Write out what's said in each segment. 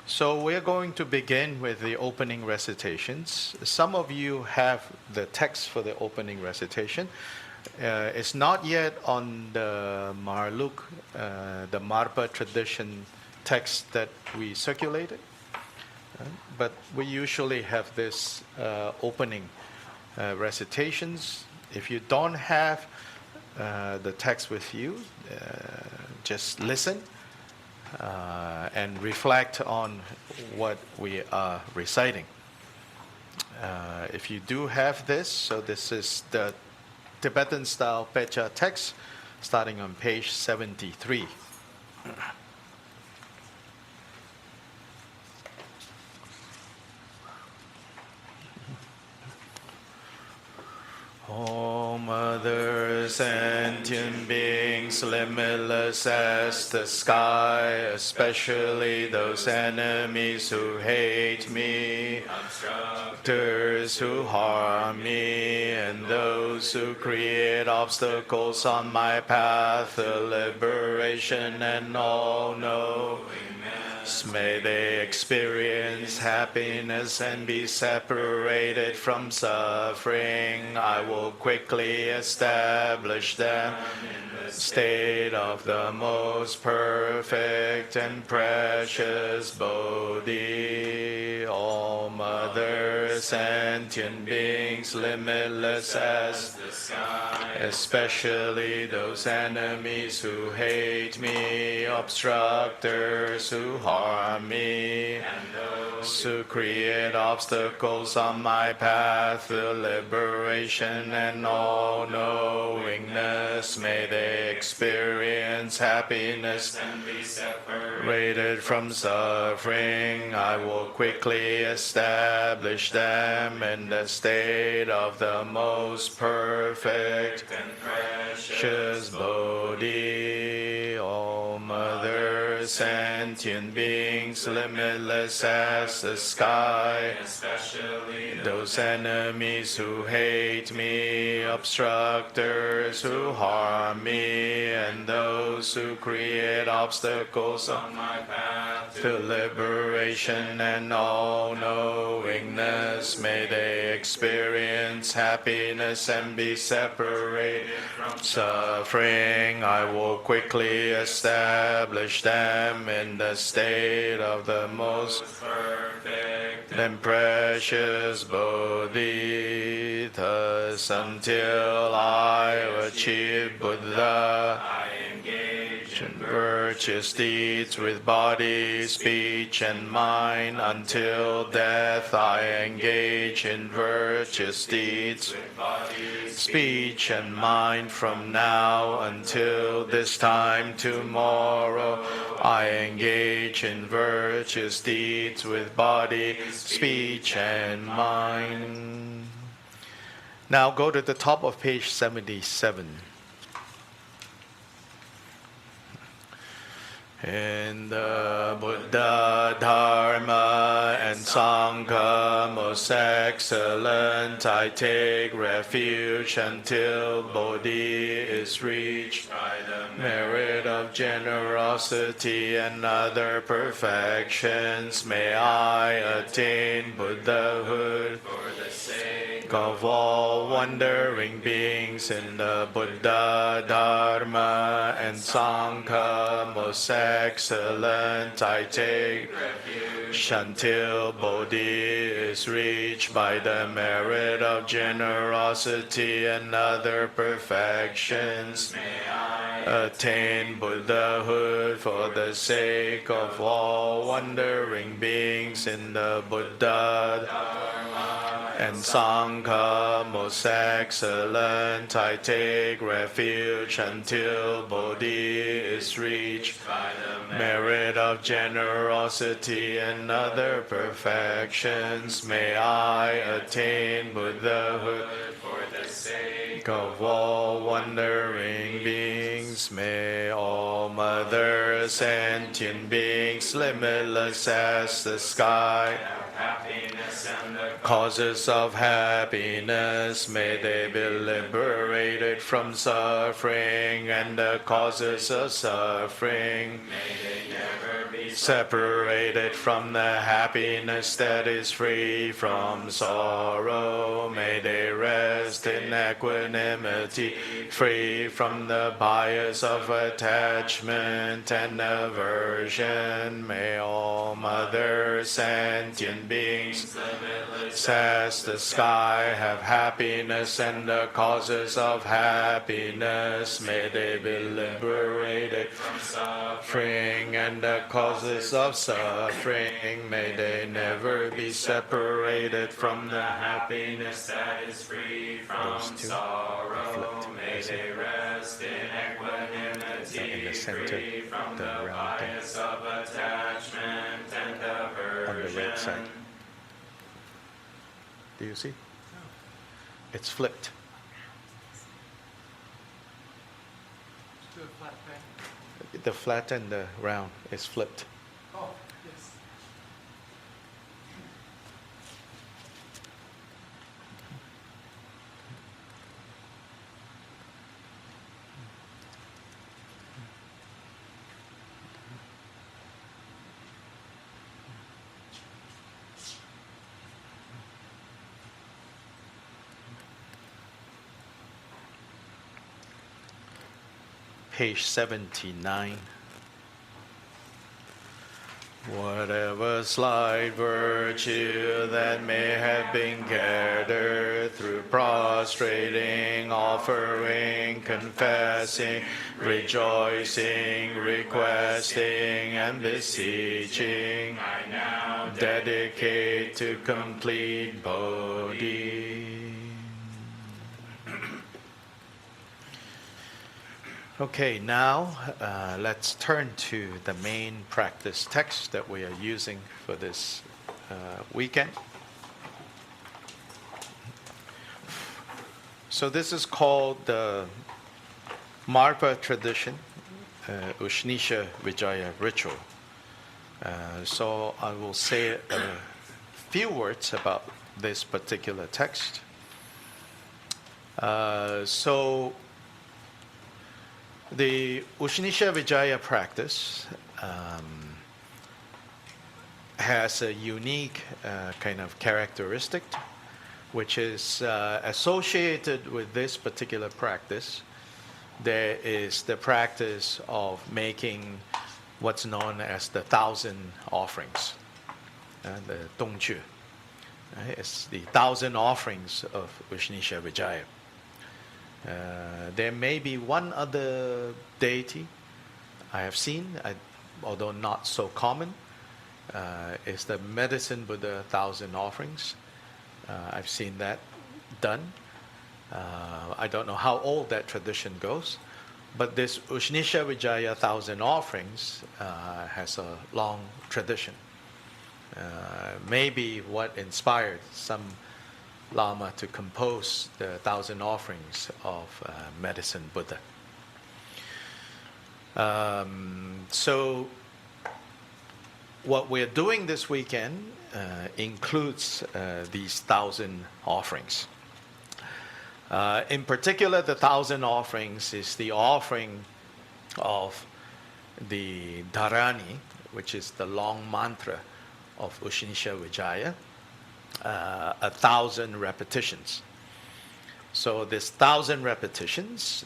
So we're going to begin with the opening recitations. Some of you have the text for the opening recitation. It's not yet on the Marluk, the Marpa tradition text that we circulated, but we usually have this opening recitations. If you don't have the text with you, just listen and reflect on what we are reciting. If you do have this, so this is the Tibetan style Pecha text starting on page 73. Oh, Mother, sentient beings, limitless as the sky, especially those enemies who hate me, obstructors who harm me, and those who create obstacles on my path to liberation and all-knowing. May they experience happiness and be separated from suffering. I will quickly establish them in the state of the most perfect and precious Bodhi. All Mother, sentient beings, limitless as the sky, especially those enemies who hate me, obstructors who harm me, and those who create obstacles on my path to liberation and all-knowingness. May they experience happiness and be separated from suffering. I will quickly establish them in the state of the most perfect and precious Bodhi. O Mother, sentient beings, limitless as the sky, especially those enemies who hate me, obstructors who harm me, and those who create obstacles on my path to liberation and all-knowingness. May they experience happiness and be separated from suffering. I will quickly establish them in the state of the most perfect and precious Bodhi. Thus, until I achieve Buddha, I engage in virtuous deeds with body, speech, and mind. Until death, I engage in virtuous deeds with body, speech, and mind. From now until this time tomorrow, I engage in virtuous deeds with body, speech, and mind. Now go to the top of page 77. In the Buddha, Dharma, and Sangha, most excellent, I take refuge until Bodhi is reached by the merit of generosity and other perfections. May I attain Buddhahood for the sake of all wandering beings in the Buddha, Dharma, and Sangha, most excellent, I take refuge until Bodhi is reached by the merit of generosity and other perfections. May I attain Buddhahood for the sake of all wandering beings in the Buddha, Dharma, and Sangha, most excellent, I take refuge until Bodhi is reached by the merit of generosity and other perfections. May I attain Buddhahood for the sake of all wandering beings. May all Mother, sentient beings, limitless as the sky, happiness and the causes of happiness, may they be liberated from suffering and the causes of suffering. May they never be separated from the happiness that is free from sorrow. May they rest in equanimity, free from the bias of attachment and aversion. May all mother sentient beings, limitless as the sky, have happiness and the causes of happiness. May they be liberated from suffering and the causes of suffering. May they never be separated from the happiness that is free from sorrow. May they rest in equanimity, free from the bias of attachment and aversion. On the red side. Do you see? It's flipped. The flat and the round is flipped. Oh, yes. Page 79. Whatever slight virtue that may have been gathered through prostrating, offering, confessing, rejoicing, requesting, and beseeching, I now dedicate to complete Bodhi. Okay, now let's turn to the main practice text that we are using for this weekend. So this is called the Marpa tradition, Usnisavijaya ritual. So I will say a few words about this particular text. The Usnisavijaya practice has a unique kind of characteristic, which is associated with this particular practice. There is the practice of making what's known as the 1,000 offerings, the Dongju. It's the 1,000 offerings of Usnisavijaya. There may be one other deity I have seen, although not so common, is the Medicine Buddha 1,000 offerings. I've seen that done. I don't know how old that tradition goes, but this Usnisavijaya 1,000 offerings has a long tradition. Maybe what inspired some Lama to compose the 1,000 offerings of Medicine Buddha. So what we're doing this weekend includes these 1,000 offerings. In particular, the 1,000 offerings is the offering of the Dharani, which is the long mantra of Usnisavijaya. 1,000 repetitions. So this 1,000 repetitions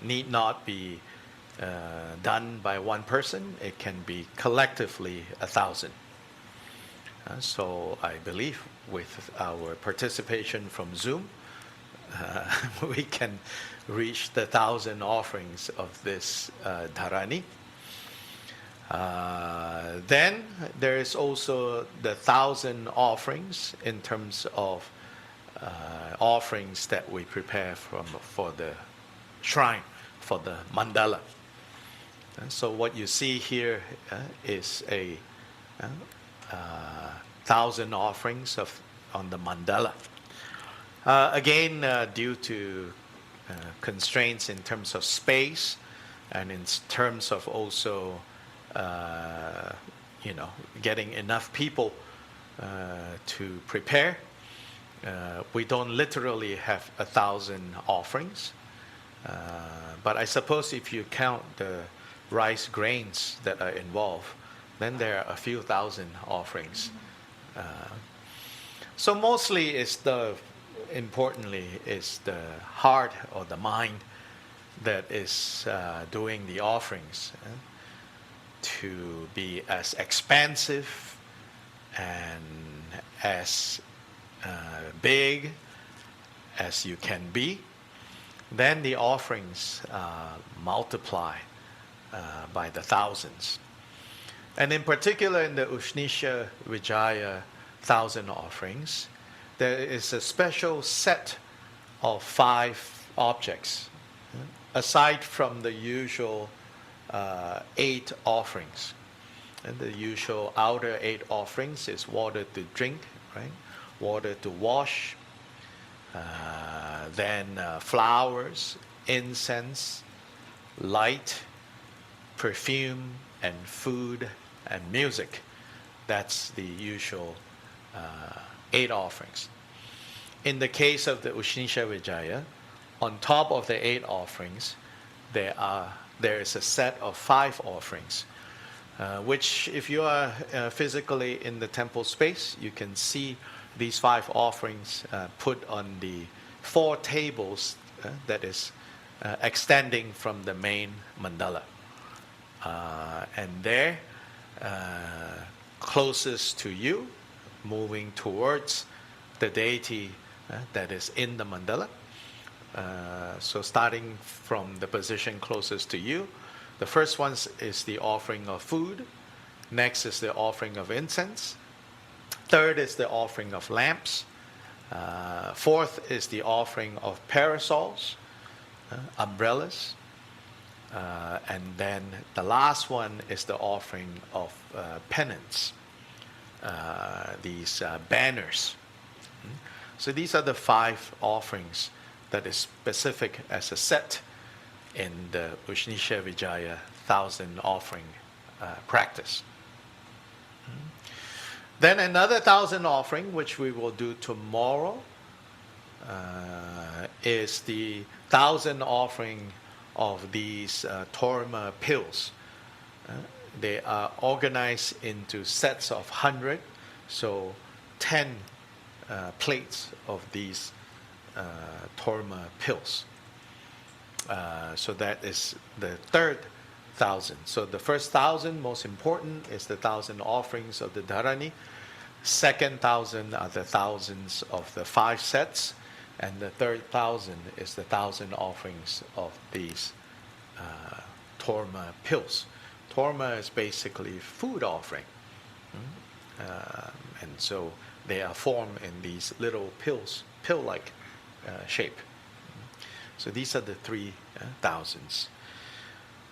need not be done by one person. It can be collectively 1,000. So I believe with our participation from Zoom, we can reach the 1,000 offerings of this Dharani. Then there is also the 1,000 offerings in terms of offerings that we prepare for the shrine, for the mandala. So what you see here is a 1,000 offerings on the mandala. Again, due to constraints in terms of space and in terms of also getting enough people to prepare. We don't literally have 1,000 offerings, but I suppose if you count the rice grains that are involved, then there are a few thousand offerings. So mostly importantly is the heart or the mind that is doing the offerings, to be as expansive and as big as you can be. Then the offerings multiply by the thousands. And in particular, in the Usnisavijaya 1,000 offerings, there is a special set of 5 objects, aside from the usual 8 offerings. And the usual outer 8 offerings is water to drink, right? Water to wash, then flowers, incense, light, perfume, and food and music. That's the usual 8 offerings. In the case of the Usnisavijaya, on top of the 8 offerings, there is a set of 5 offerings, which if you are physically in the temple space, you can see these 5 offerings put on the 4 tables that is extending from the main mandala. And there, closest to you, moving towards the deity that is in the mandala. So starting from the position closest to you, the first one is the offering of food. Next is the offering of incense. Third is the offering of lamps. Fourth is the offering of parasols, umbrellas. And then the last one is the offering of pennants, these banners. So these are the 5 offerings that is specific as a set in the Usnisavijaya 1,000 offering practice. Then another 1,000 offering, which we will do tomorrow, is the 1,000 offering of these torma pills. They are organized into sets of 100, so 10 plates of these torma pills. So that is the third 1,000. So the first 1,000, most important, is the 1,000 offerings of the Dharani. Second 1,000 are the thousands of the 5 sets. And the third 1,000 is the 1,000 offerings of these torma pills. Torma is basically food offering. And so they are formed in these little pills, pill-like shape. So these are the 3,000s.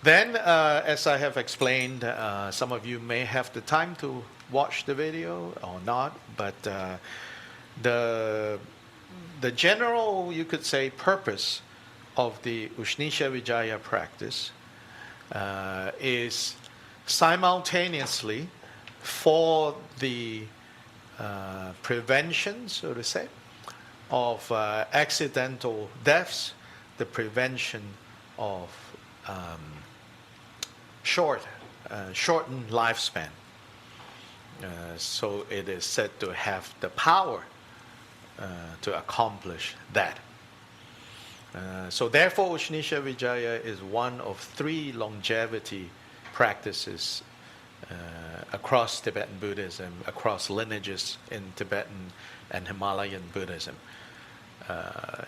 Then, as I have explained, some of you may have the time to watch the video or not, but the general, you could say, purpose of the Usnisavijaya practice is simultaneously for the prevention, so to say, of accidental deaths, the prevention of shortened lifespan. So it is said to have the power to accomplish that. So therefore, Usnisavijaya is one of 3 longevity practices across Tibetan Buddhism, across lineages in Tibetan and Himalayan Buddhism.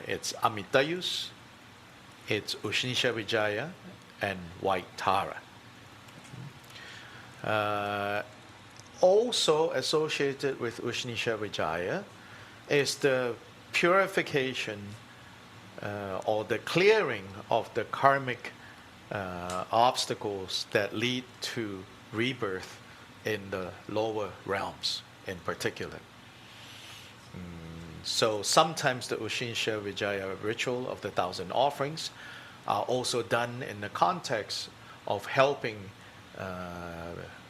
It's Amitayus, it's Usnisavijaya, and White Tara. Also associated with Usnisavijaya is the purification or the clearing of the karmic obstacles that lead to rebirth in the lower realms in particular. So sometimes the Usnisavijaya ritual of the 1,000 offerings are also done in the context of helping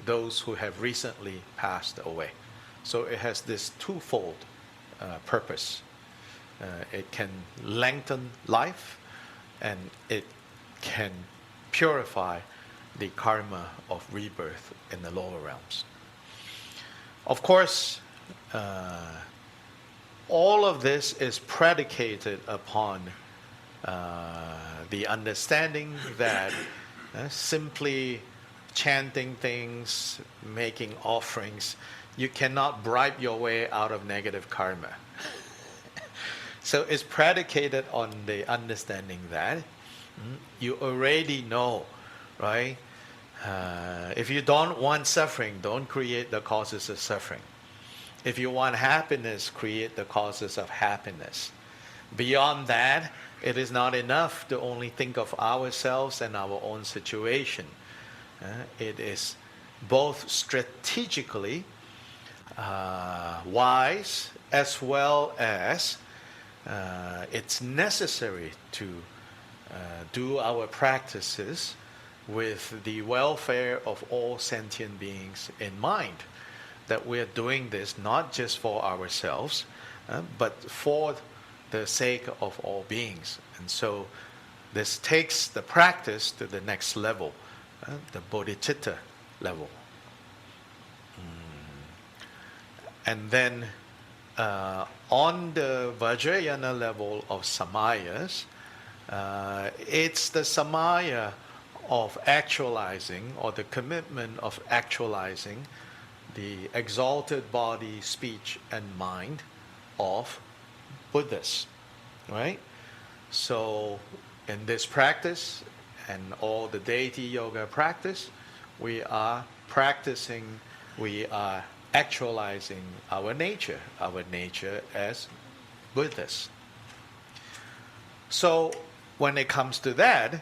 those who have recently passed away. So it has this twofold purpose. It can lengthen life, and it can purify the karma of rebirth in the lower realms. Of course, all of this is predicated upon the understanding that simply chanting things, making offerings, you cannot bribe your way out of negative karma. So it's predicated on the understanding that you already know, right? If you don't want suffering, don't create the causes of suffering. If you want happiness, create the causes of happiness. Beyond that, it is not enough to only think of ourselves and our own situation. It is both strategically wise as well as it's necessary to do our practices with the welfare of all sentient beings in mind. That we're doing this not just for ourselves, but for the sake of all beings. And so this takes the practice to the next level, the bodhicitta level. And then on the Vajrayana level of samayas, it's the samaya of actualizing, or the commitment of actualizing, the exalted body, speech, and mind of Buddhas, right? So in this practice and all the deity yoga practice, we are practicing, we are actualizing our nature as Buddhas. So when it comes to that,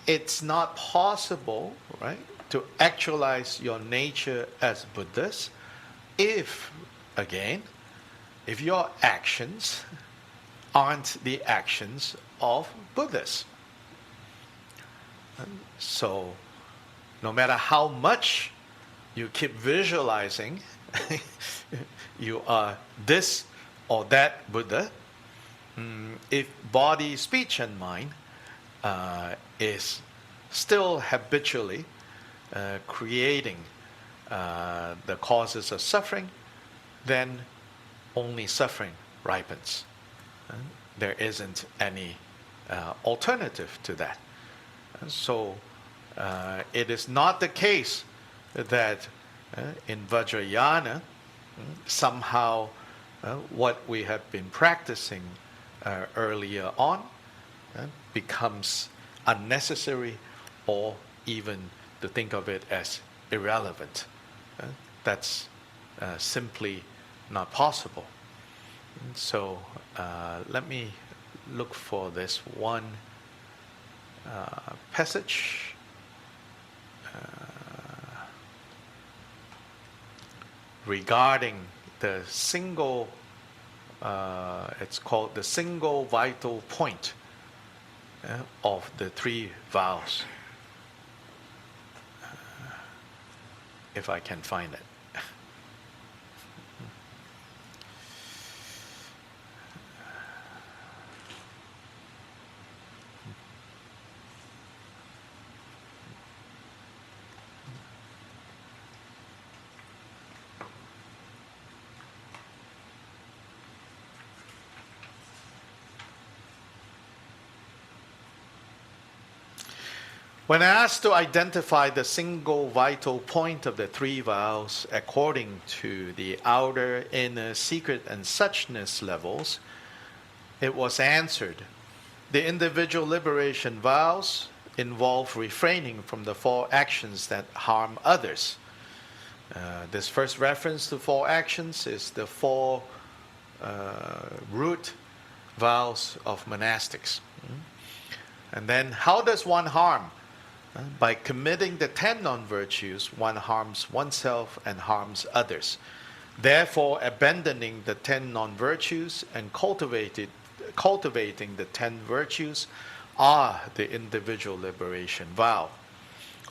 it's not possible, right, to actualize your nature as Buddhas if, again, if your actions aren't the actions of Buddhas. So no matter how much you keep visualizing you are this or that Buddha, if body, speech, and mind is still habitually creating the causes of suffering, then only suffering ripens. There isn't any alternative to that. So it is not the case that in Vajrayana somehow what we have been practicing earlier on becomes unnecessary, or even to think of it as irrelevant. That's simply not possible. So let me look for this one passage. Regarding the single, it's called the single vital point of the three vows. If I can find it. When asked to identify the single vital point of the three vows according to the outer, inner, secret, and suchness levels, it was answered, the individual liberation vows involve refraining from the four actions that harm others. This first reference to four actions is the four root vows of monastics. And then how does one harm? By committing the 10 non-virtues, one harms oneself and harms others. Therefore, abandoning the 10 non-virtues and cultivating the 10 virtues are the individual liberation vow.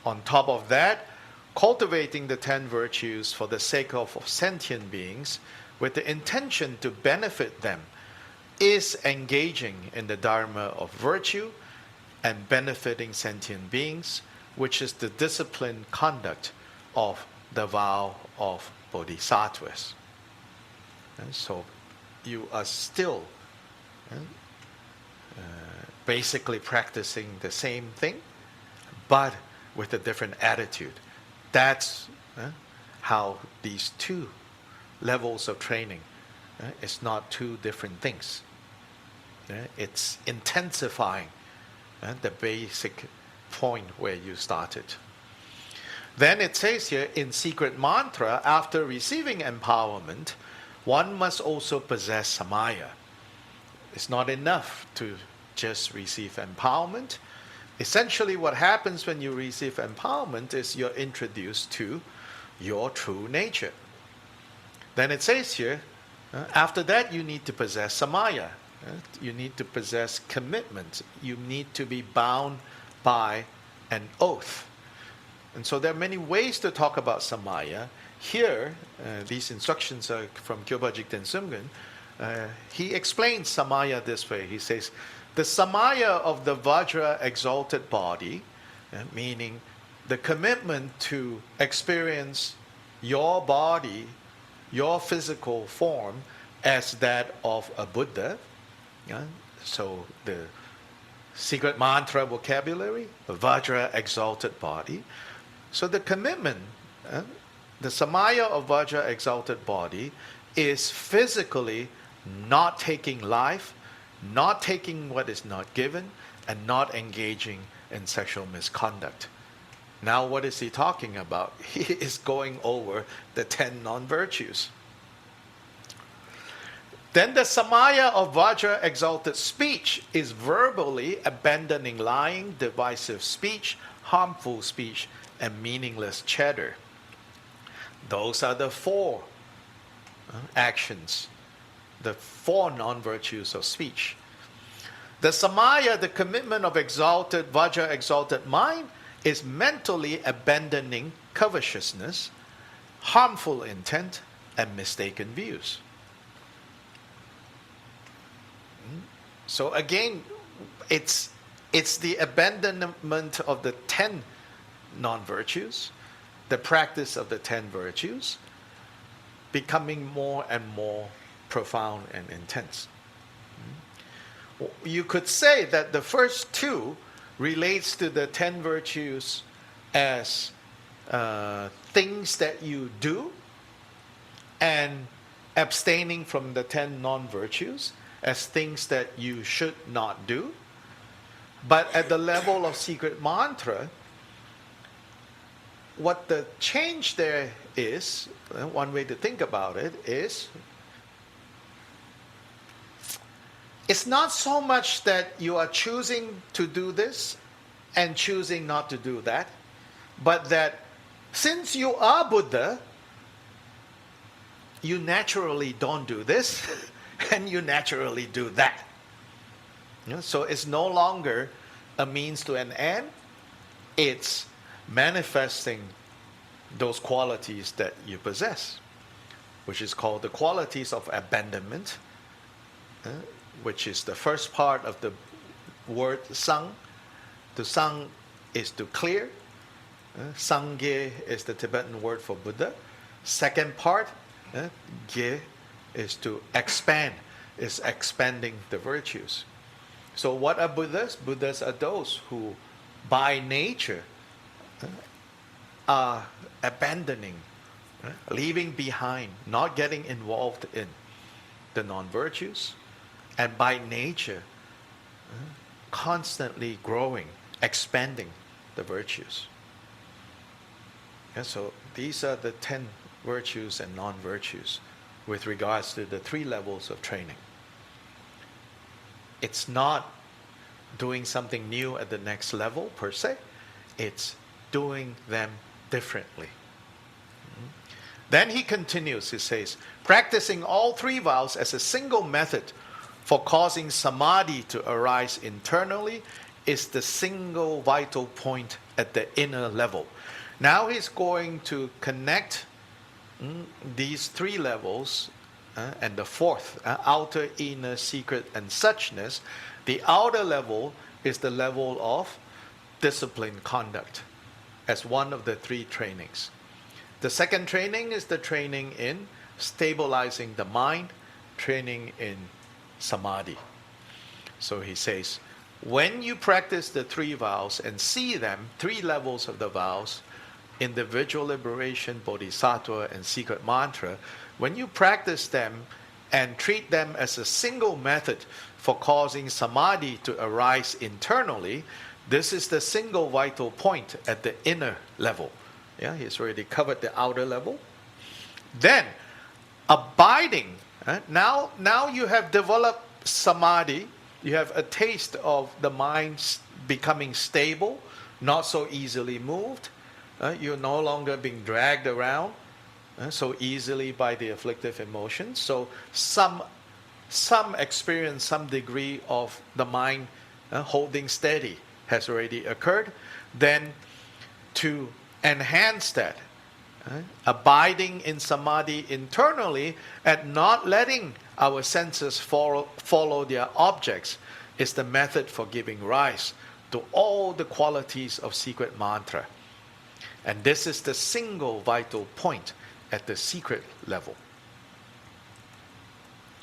On top of that, cultivating the 10 virtues for the sake of sentient beings with the intention to benefit them is engaging in the Dharma of virtue and benefiting sentient beings, which is the disciplined conduct of the vow of bodhisattvas. And so you are still basically practicing the same thing, but with a different attitude. That's how these two levels of training is not two different things. It's intensifying the basic point where you started. Then it says here in secret mantra, after receiving empowerment, one must also possess samaya. It's not enough to just receive empowerment. Essentially, what happens when you receive empowerment is you're introduced to your true nature. Then it says here, after that you need to possess samaya. You need to possess commitment. You need to be bound by an oath. And so there are many ways to talk about samaya. Here, these instructions are from Kyoba Jigten Sumgun. He explains samaya this way. He says, the samaya of the Vajra exalted body, meaning the commitment to experience your body, your physical form, as that of a Buddha. So the secret mantra vocabulary, the Vajra exalted body. So the commitment, the samaya of Vajra exalted body is physically not taking life, not taking what is not given, and not engaging in sexual misconduct. Now what is he talking about? He is going over the 10 non-virtues. Then the samaya of Vajra exalted speech is verbally abandoning lying, divisive speech, harmful speech, and meaningless chatter. Those are the 4 actions, the 4 non-virtues of speech. The samaya, the commitment of exalted Vajra exalted mind, is mentally abandoning covetousness, harmful intent, and mistaken views. So again, it's the abandonment of the 10 non-virtues, the practice of the 10 virtues, becoming more and more profound and intense. You could say that the first 2 relates to the 10 virtues as things that you do, and abstaining from the 10 non-virtues as things that you should not do. But at the level of secret mantra, what the change there is, one way to think about it is, it's not so much that you are choosing to do this and choosing not to do that, but that since you are Buddha, you naturally don't do this and you naturally do that. So it's no longer a means to an end. It's manifesting those qualities that you possess, which is called the qualities of abandonment, which is the first part of the word sang. To sang is to clear. Sangye is the Tibetan word for Buddha. Second part, Gye, is to expand, is expanding the virtues. So what are Buddhas? Buddhas are those who by nature are abandoning, leaving behind, not getting involved in the non-virtues, and by nature constantly growing, expanding the virtues. So these are the 10 virtues and non-virtues with regards to the 3 levels of training. It's not doing something new at the next level per se. It's doing them differently. Then he continues, he says, practicing all 3 vows as a single method for causing samadhi to arise internally is the single vital point at the inner level. Now he's going to connect these 3 levels and the 4th, outer, inner, secret, and suchness. The outer level is the level of disciplined conduct as one of the 3 trainings. The second training is the training in stabilizing the mind, training in samadhi. So he says, when you practice the 3 vows and see them, 3 levels of the vows, individual liberation, bodhisattva, and secret mantra, when you practice them and treat them as a single method for causing samadhi to arise internally, this is the single vital point at the inner level. Yeah, he's already covered the outer level. Then, abiding. Now you have developed samadhi. You have a taste of the mind becoming stable, not so easily moved. You're no longer being dragged around so easily by the afflictive emotions. So some experience, some degree of the mind holding steady has already occurred. Then to enhance that, abiding in samadhi internally and not letting our senses follow their objects is the method for giving rise to all the qualities of secret mantra. And this is the single vital point at the secret level.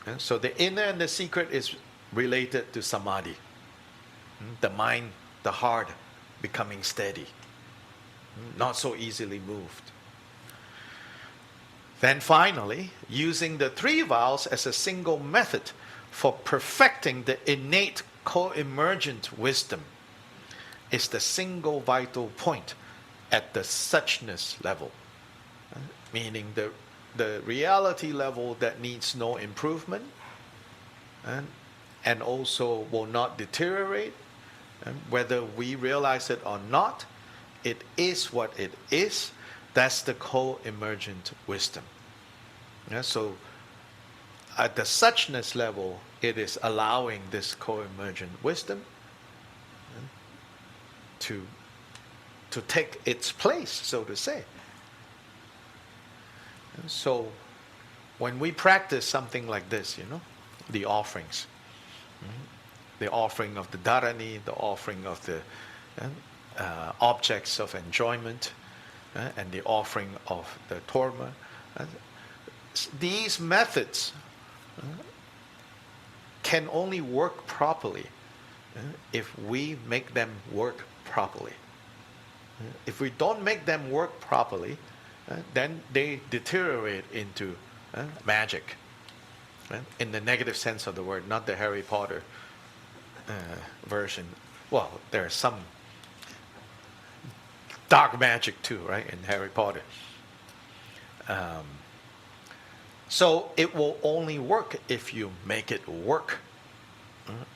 And so the inner and the secret is related to samadhi. The mind, the heart becoming steady, not so easily moved. Then finally, using the 3 vows as a single method for perfecting the innate co-emergent wisdom is the single vital point at the suchness level, meaning the reality level that needs no improvement and also will not deteriorate, whether we realize it or not. It is what it is. That's the co-emergent wisdom. So at the suchness level, it is allowing this co-emergent wisdom to take its place, so to say. And so when we practice something like this, the offerings, the offering of the dharani, the offering of the objects of enjoyment, and the offering of the torma, these methods can only work properly if we make them work properly. If we don't make them work properly, then they deteriorate into magic, in the negative sense of the word, not the Harry Potter version. Well, there's some dark magic too, right, in Harry Potter. So it will only work if you make it work.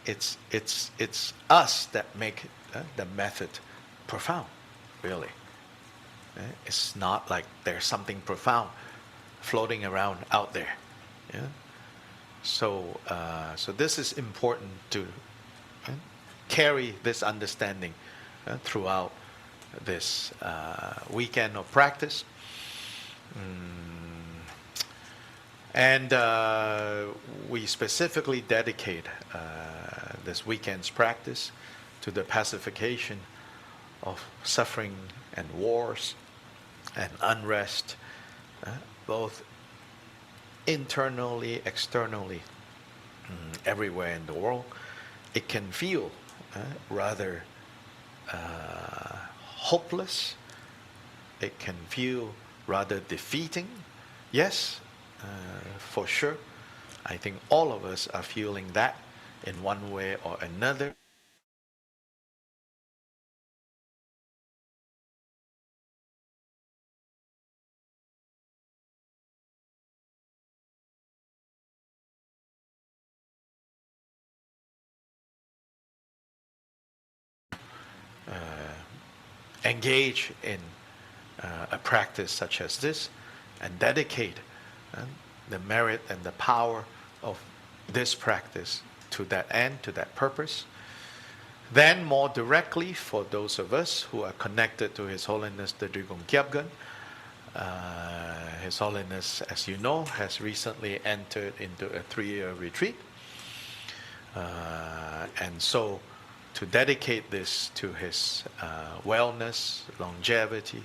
It's us that make the method profound, really. It's not like there's something profound floating around out there. Yeah. So this is important to carry this understanding throughout this weekend of practice. And we specifically dedicate this weekend's practice to the pacification of suffering and wars and unrest, both internally, externally, everywhere in the world. It can feel rather hopeless. It can feel rather defeating. Yes, for sure. I think all of us are feeling that in one way or another. Engage in a practice such as this and dedicate the merit and the power of this practice to that end, to that purpose. Then more directly, for those of us who are connected to His Holiness the Drigong Kyabgan, His Holiness, as you know, has recently entered into a 3-year retreat. And so to dedicate this to his wellness, longevity,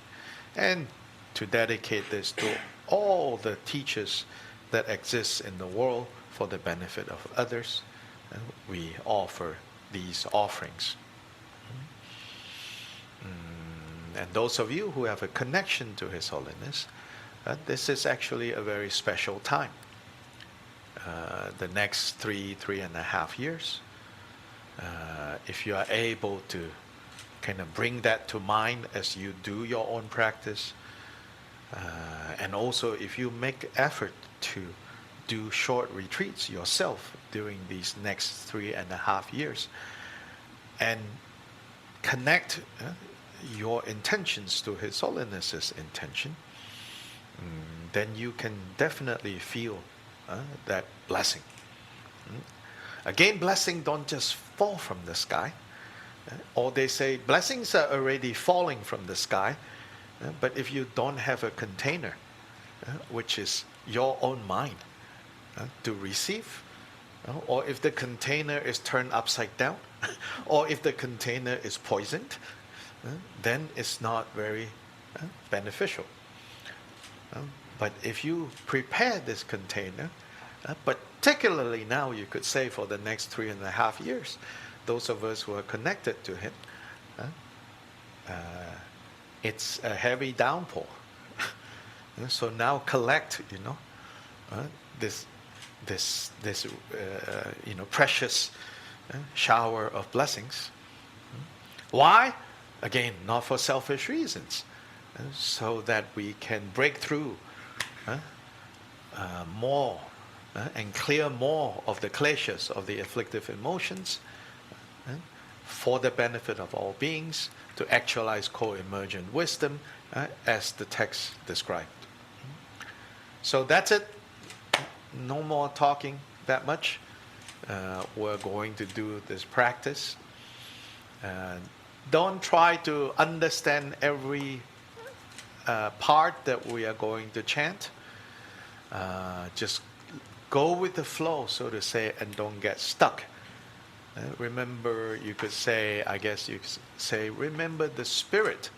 and to dedicate this to all the teachers that exist in the world for the benefit of others. We offer these offerings. And those of you who have a connection to His Holiness, this is actually a very special time. The next 3.5 years, if you are able to kind of bring that to mind as you do your own practice, and also if you make effort to do short retreats yourself during these next 3.5 years, and connect your intentions to His Holiness's intention, then you can definitely feel that blessing. Again, blessing don't just fall from the sky. Or they say blessings are already falling from the sky, but if you don't have a container, which is your own mind, to receive, or if the container is turned upside down, or if the container is poisoned, then it's not very beneficial. But if you prepare this container, particularly now you could say for the next 3.5 years, those of us who are connected to Him, it's a heavy downpour. So now collect, this precious shower of blessings. Why? Again, not for selfish reasons, so that we can break through more and clear more of the kleshas of the afflictive emotions, for the benefit of all beings, to actualize co-emergent wisdom, as the text described. So that's it. No more talking that much. We're going to do this practice. Don't try to understand every part that we are going to chant. Just go with the flow, so to say, and don't get stuck. Remember, you could say, remember the spirit,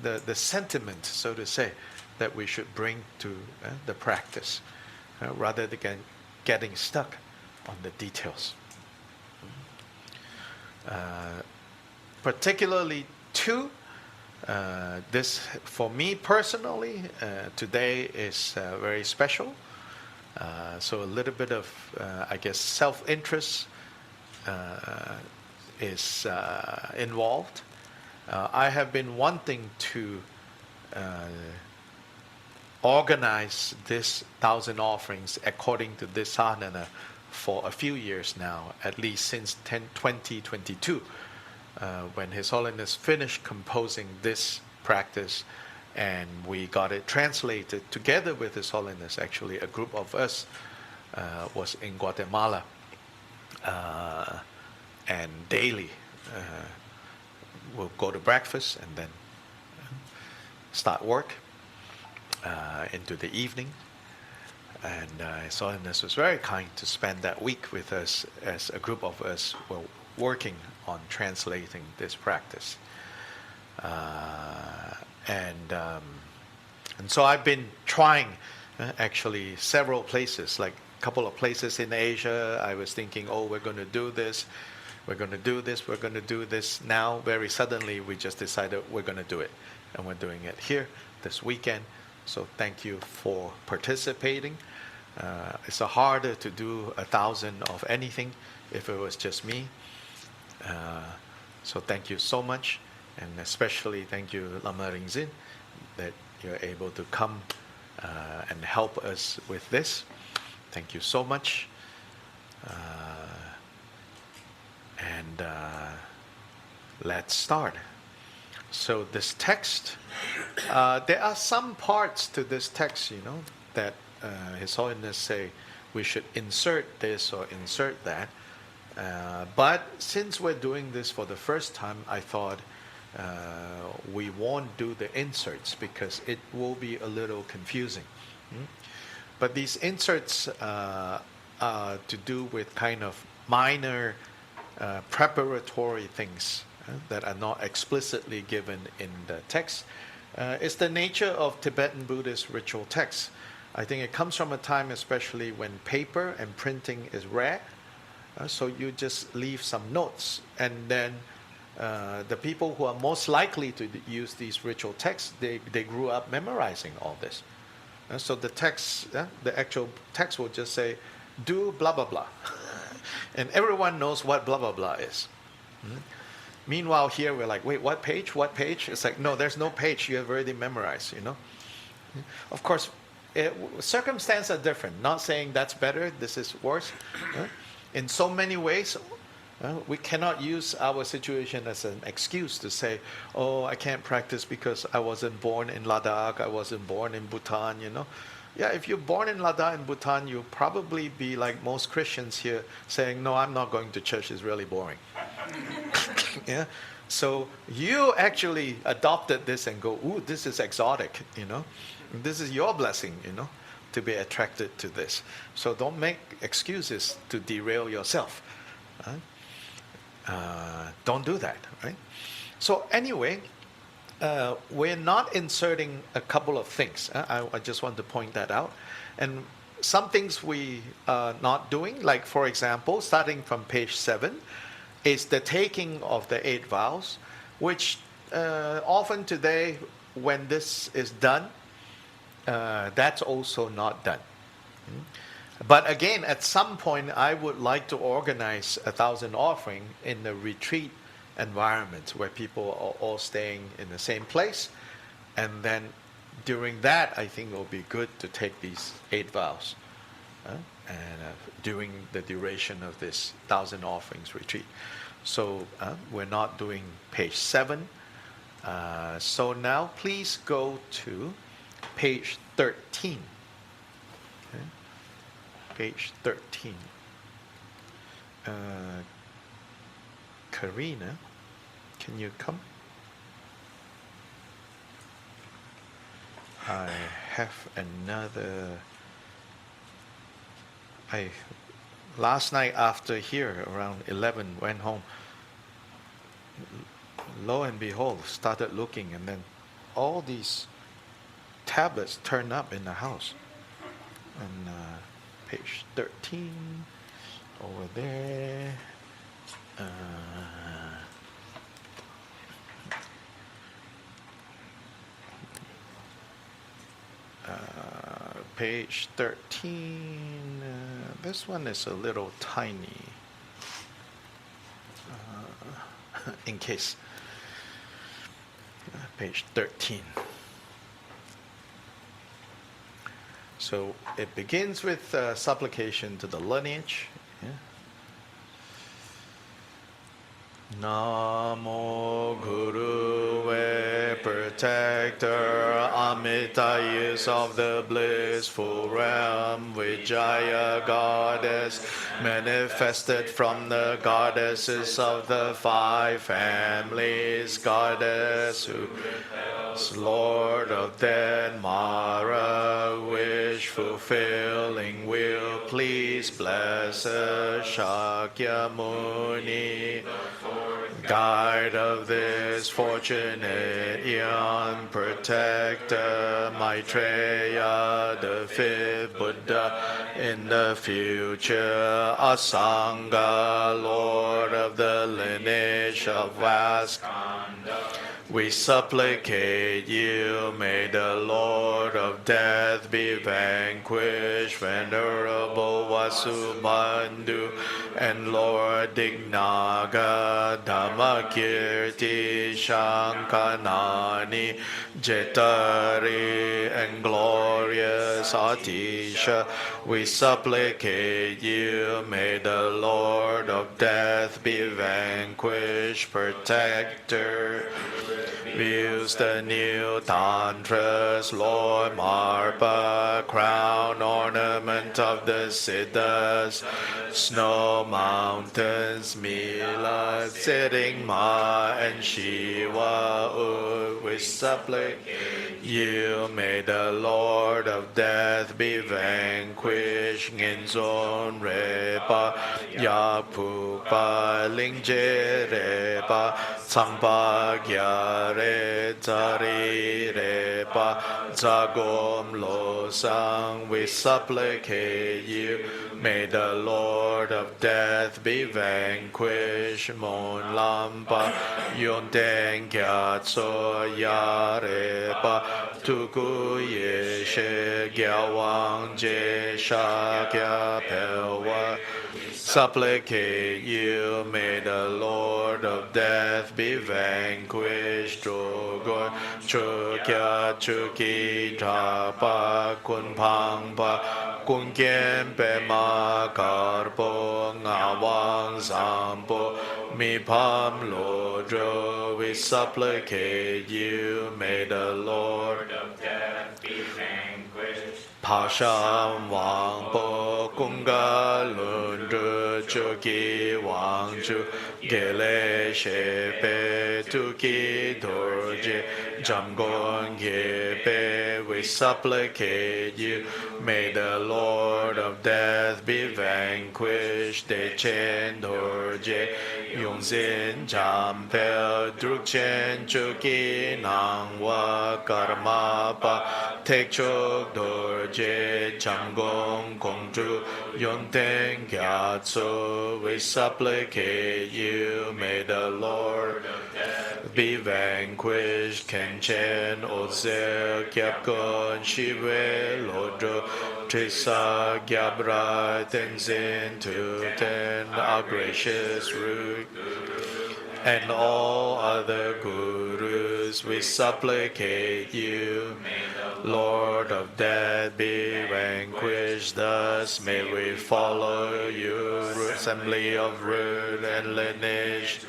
the sentiment, so to say, that we should bring to the practice, rather than getting stuck on the details. Particularly too, this for me personally, today is very special. So a little bit of, self-interest is involved. I have been wanting to organize this 1,000 offerings according to this sadhana for a few years now, at least since 2022, when His Holiness finished composing this practice, and we got it translated together with His Holiness. Actually, a group of us was in Guatemala, and daily we'll go to breakfast and then start work into the evening. And His Holiness was very kind to spend that week with us, as a group of us were working on translating this practice. And so I've been trying actually several places, like a couple of places in Asia. I was thinking, we're going to do this, we're going to do this, we're going to do this. Now, very suddenly, we just decided we're going to do it. And we're doing it here this weekend. So thank you for participating. It's harder to do 1,000 of anything if it was just me. So thank you so much. And especially thank you, Lama Ringzin, that you're able to come and help us with this. Thank you so much. And let's start. So this text, there are some parts to this text, that His Holiness say we should insert this or insert that. But since we're doing this for the first time, I thought we won't do the inserts because it will be a little confusing. But these inserts are to do with kind of minor preparatory things that are not explicitly given in the text. It's the nature of Tibetan Buddhist ritual texts. I think it comes from a time especially when paper and printing is rare. So you just leave some notes, and then the people who are most likely to use these ritual texts, they grew up memorizing all this. So the text, the actual text will just say, do blah blah blah, and everyone knows what blah blah blah is. Meanwhile, here we're like, wait, what page? What page? It's like, no, there's no page. You have already memorized. Of course, circumstances are different. Not saying that's better. This is worse. In so many ways, we cannot use our situation as an excuse to say, oh, I can't practice because I wasn't born in Ladakh, I wasn't born in Bhutan, Yeah, if you're born in Ladakh and Bhutan, you'll probably be like most Christians here saying, no, I'm not going to church, it's really boring. Yeah. So you actually adopted this and go, ooh, this is exotic, This is your blessing, to be attracted to this. So don't make excuses to derail yourself. Don't do that, right? So anyway, we're not inserting a couple of things. I just want to point that out. And some things we are not doing, like for example, starting from page 7, is the taking of the 8 vows, which often today, when this is done, that's also not done. But again, at some point, I would like to organize 1,000 offering in a retreat environment where people are all staying in the same place. And then during that, I think it will be good to take these 8 vows during the duration of this 1,000 offerings retreat. So we're not doing page 7. So now please go to page 13. Okay? Page 13. Karina, can you come? I have another. Last night after here, around 11, went home. Lo and behold, started looking, and then all these tablets turned up in the house. And page 13, over there. Page 13, this one is a little tiny, in case. Page 13. So it begins with supplication to the lineage. Yeah. Namo Guru protector, Amita use of the blissful realm, Vijaya goddess, manifested from the goddesses of the 5 families, goddess who is Lord of dead Mara, wish fulfilling will, please bless us, Shakyamuni, guide of this fortunate eon, protector Maitreya, the 5th Buddha in the future, Asanga, Lord of the lineage of Vaskanda. We supplicate you, may the Lord of death be vanquished, Venerable Vasubandhu, and Lord Dignaga, Dhammakirti, Shankanani, Jetari, and glorious Atisha. We supplicate you, may the Lord of death be vanquished, protector. Views the new tantras, Lord Marpa, crown ornament of the Siddhas, snow mountains, Mila, sitting Ma, and Shiva, we supplicate you. May the Lord of death be vanquished. Ngin zon re pa ya pu pa ling je re pa sang pa gya re za ri re pa za gom lo sang. We supplicate you. May the Lord of death be vanquished. Mon lam pa yon ten kya tso ya re pa tu ku ye she gya wang je sha kya pe wa. Supplicate you, may the Lord of death be vanquished. Drogon chukya chuki thapa kun pang pa kun kien pe ma karpo ngawang sampo mi pam lo dro. We supplicate you, may the Lord of death be vanquished. Pasham wang po kunga lundru chuki wang chu gele shepe tuki dorje jamgon yepe. We supplicate you, may the Lord of death be vanquished. De chen dorje yung zin jampel druk chen chuki nang wa karma pa tek chok dorje jamgong kong chu yon ten kya tso. We supplicate you, may the Lord of death be vanquished. Ken chen ozel kyap kon shiwe lodro trisa gyabra tenzin tu ten our gracious root and all other gurus. We supplicate you, Lord of death be vanquished. Thus may we follow you, assembly of root and lineage.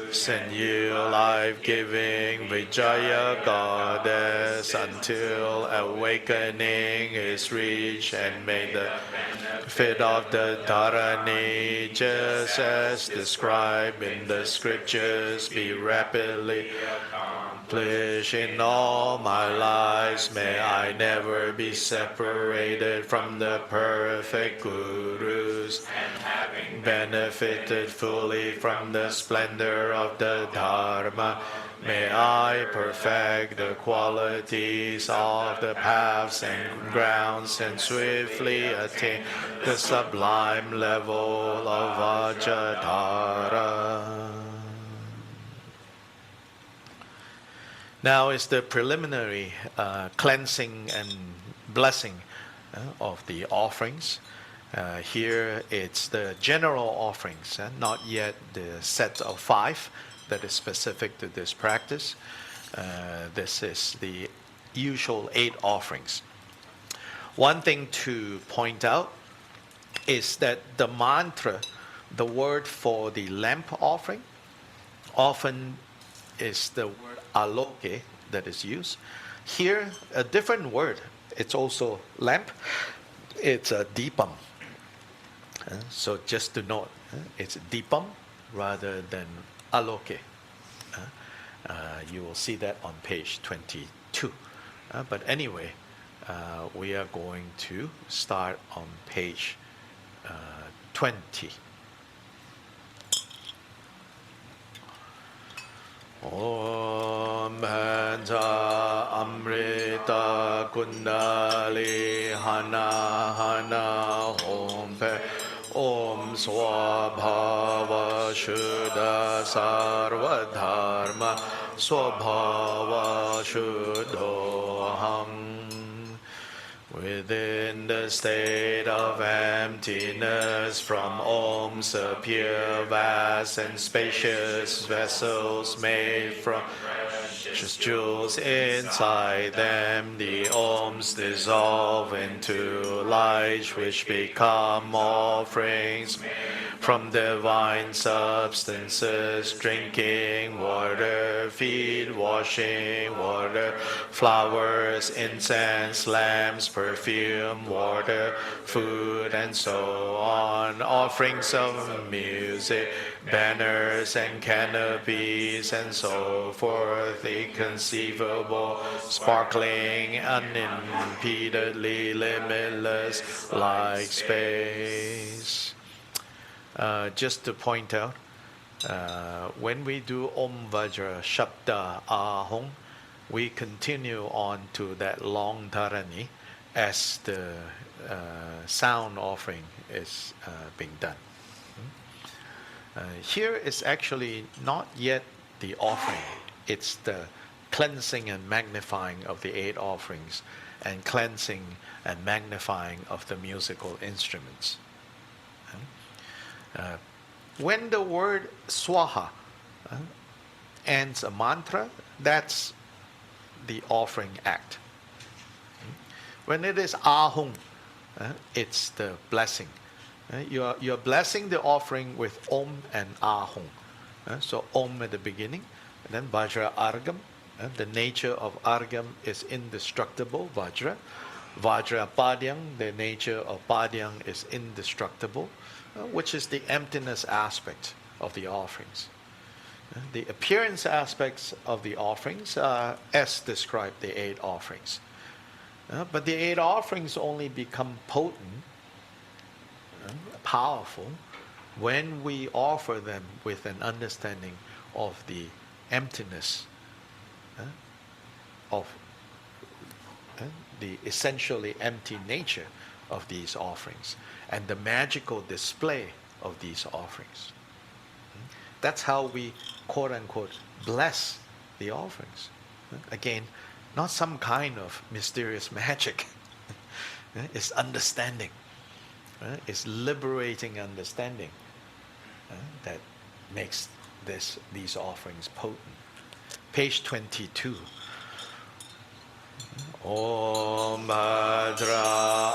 Send you life-giving Vijaya Goddess until awakening is reached, and may the benefit of the Dharani, just as described in the scriptures, be rapidly accomplished in all my lives. May I never be separated from the perfect Gurus, and having benefited fully from the splendor of the Dharma, may I perfect the qualities of the paths and grounds and swiftly attain the sublime level of Ajadhara. Now is the preliminary cleansing and blessing of the offerings. Here it's the general offerings, not yet the set of 5 that is specific to this practice. This is the usual 8 offerings. One thing to point out is that the mantra, the word for the lamp offering, often is the word aloke that is used. Here, a different word. It's also lamp. It's a deepam. So just to note, it's deepam rather than aloke. You will see that on page 22. But anyway, we are going to start on page 20. Om Bhanja Amrita Kundali Hana Hana Om Pe Om Swabhava Shuddha Sarva Dharma Swabhava Shuddhoham. Within the state of emptiness, from Om's appear vast and spacious vessels made from precious jewels. Inside them the Oms dissolve into light, which become offerings from divine substances, drinking water, feet washing water, flowers, incense, lamps, perfume, water, food, and so on, offerings of music, banners and canopies, and so forth, inconceivable, sparkling, unimpededly limitless, like space. Just to point out, when we do Om Vajra Shabda Ahong, we continue on to that long dharani as the sound offering is being done. Here is actually not yet the offering, it's the cleansing and magnifying of the 8 offerings and cleansing and magnifying of the musical instruments. When the word swaha ends a mantra, that's the offering act. When it is ahung, it's the blessing. You're blessing the offering with om and ahung. So om at the beginning, and then vajra argam. The nature of argam is indestructible, vajra. Vajra padyang, the nature of padyang is indestructible, which is the emptiness aspect of the offerings. The appearance aspects of the offerings are as described, the 8 offerings. But the 8 offerings only become potent, powerful, when we offer them with an understanding of the emptiness of the essentially empty nature of these offerings and the magical display of these offerings. That's how we, quote unquote, bless the offerings. Again, not some kind of mysterious magic. It's understanding. It's liberating understanding that makes these offerings potent. Page 22. Om Bhadra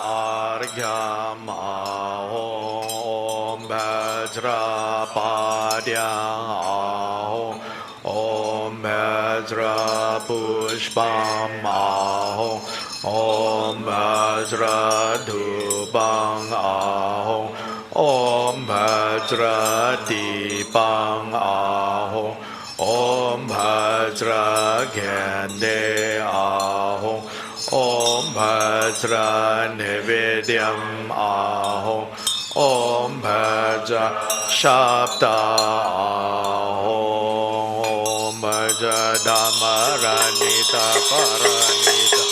Argyam Ahom Om Bhadra Padyam Ahom Om Bhadra Pushpam Ahom Om Bhadra Dhubang Ahom Om Bhadra Dipang Ahom Om Bhadra Gande Ahom Om Bhadra Nivedyam Ahom Om Bhadra Shabda Ahom Om Bhadra Dhammaranita Paranita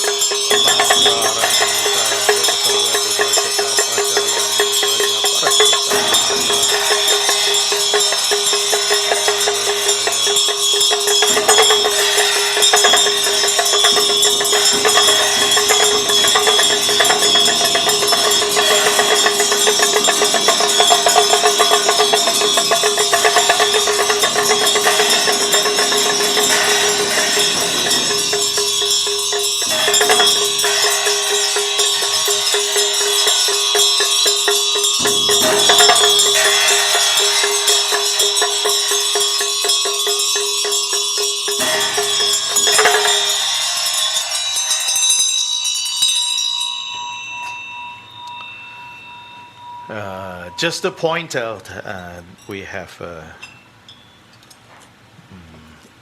Just to point out, we have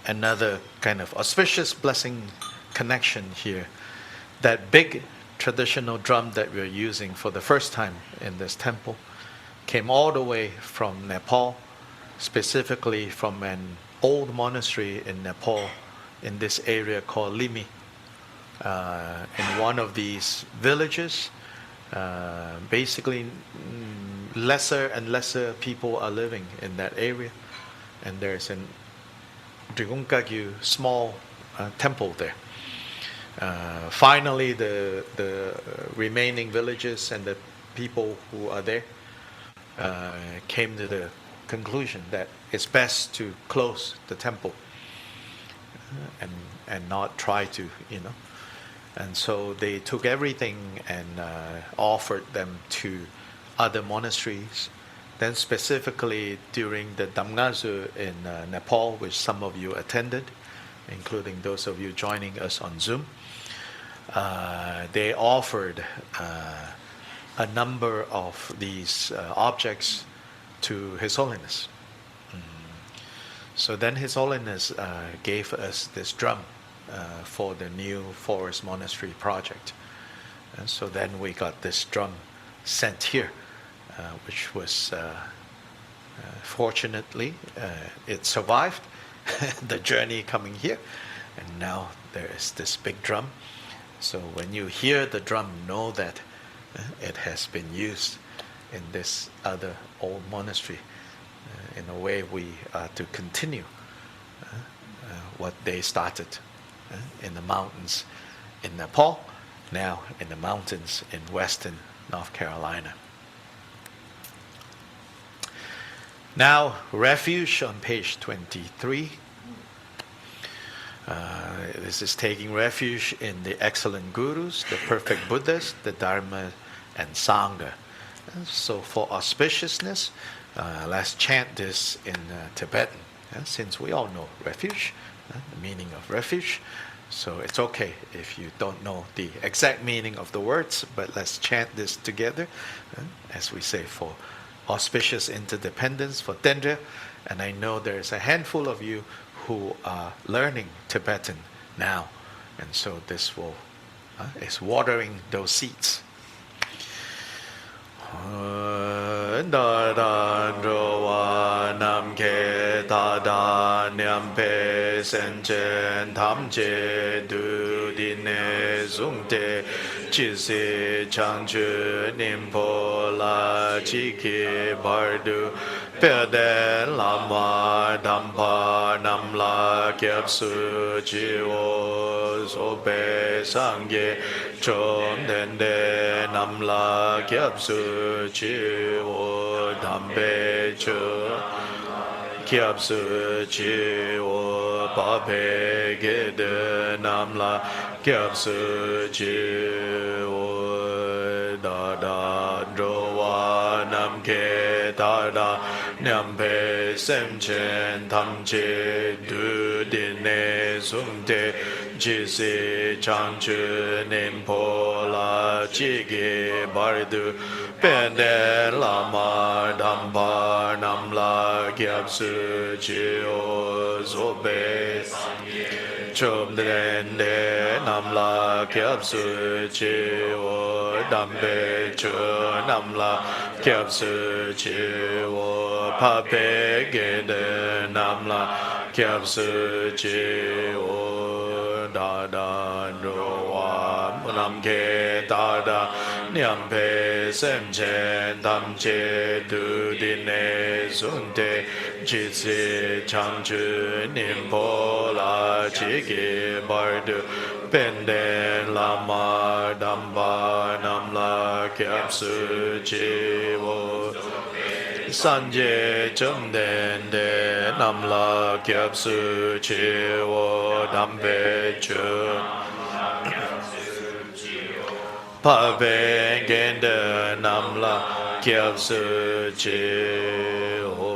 another kind of auspicious blessing connection here. That big traditional drum that we're using for the first time in this temple came all the way from Nepal, specifically from an old monastery in Nepal in this area called Limi. In one of these villages, basically lesser and lesser people are living in that area, and there's an Drigunkagyu small temple there. Finally, the remaining villages and the people who are there came to the conclusion that it's best to close the temple and not try to, And so they took everything and offered them to other monasteries Then specifically during the Damgazu in Nepal, which some of you attended, including those of you joining us on Zoom, they offered a number of these objects to His Holiness. So then His Holiness gave us this drum for the new forest monastery project. And so then we got this drum sent here, which was fortunately it survived the journey coming here, and now there is this big drum. So when you hear the drum, know that it has been used in this other old monastery. In a way, we are to continue what they started in the mountains in Nepal, now in the mountains in western North Carolina. Now, refuge on page 23. This is taking refuge in the excellent gurus, the perfect Buddhas, the Dharma, and Sangha. So for auspiciousness, let's chant this in Tibetan, since we all know refuge, the meaning of refuge. So it's okay if you don't know the exact meaning of the words, but let's chant this together, as we say, for auspicious interdependence, for Tendra. And I know there's a handful of you who are learning Tibetan now, and so this will is watering those seeds. Da da wa nam ke da da nyam pe sen chen tam che du di ne zung te chi se chang chu nim po la chi ke bar du pe de la ma dam pa nam la kyap su chi wo so pe sang ge chom den de nam la kyap su chi wo dam pe chu kyap su chi wo pa pe ge de nam la kyap su chi wo da da dro wa nam ke da da nyam pe sem chen tam che du din ne sum te ji se chang chu nim po la chi ge bar du pen de la ma dam pa nam la kyap su chi o so be chom den de nam la kyap su chi o dam pe chu nam la kyap su chi o pa pe ge de nam la kyap su chi o da da ro wa nam ke da da nyam pe sem chen tam che du di ne sun te chi si chang chu nim po la chi ki bar du pen den la ma dam ba nam la kyap su chi wo san je chum den de nam la kyap su chi wo dam pe chu pa pe gen de nam la kyap su chi wo.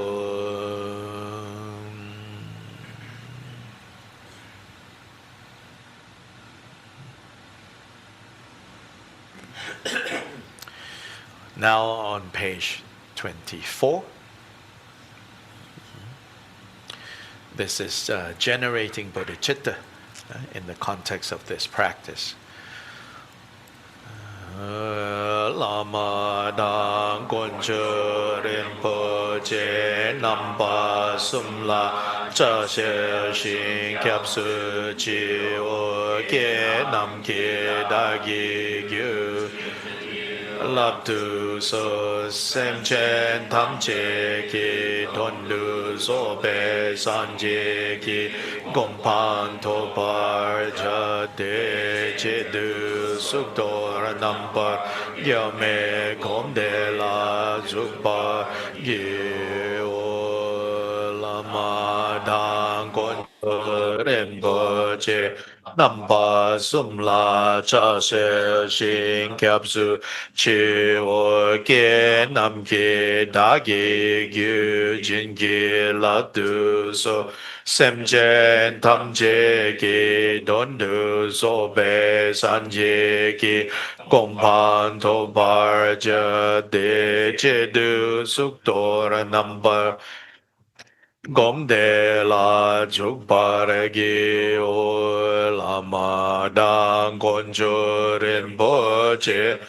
Now on page 24. This is generating bodhicitta in the context of this practice. Lama dang gonche rinpoche namba sumla cha she shin kyap su chi o ke nam ke da gi gyu lap tu so sem chen tam che ki ton du so pe san je ki gom pan to par cha de che du suk do ra nam par ya me kom de la suk pa gi o la ma dang kon ren bo che Nam pa sum la cha she shin kyab su chi wo ke nam ki da gi gyu jin gi la du so sem jen tam je ki don du so be san je ki gong pan to bar je de che du suk to ra nam pa Gom de la juk par gi o la ma dang kon chu rin po che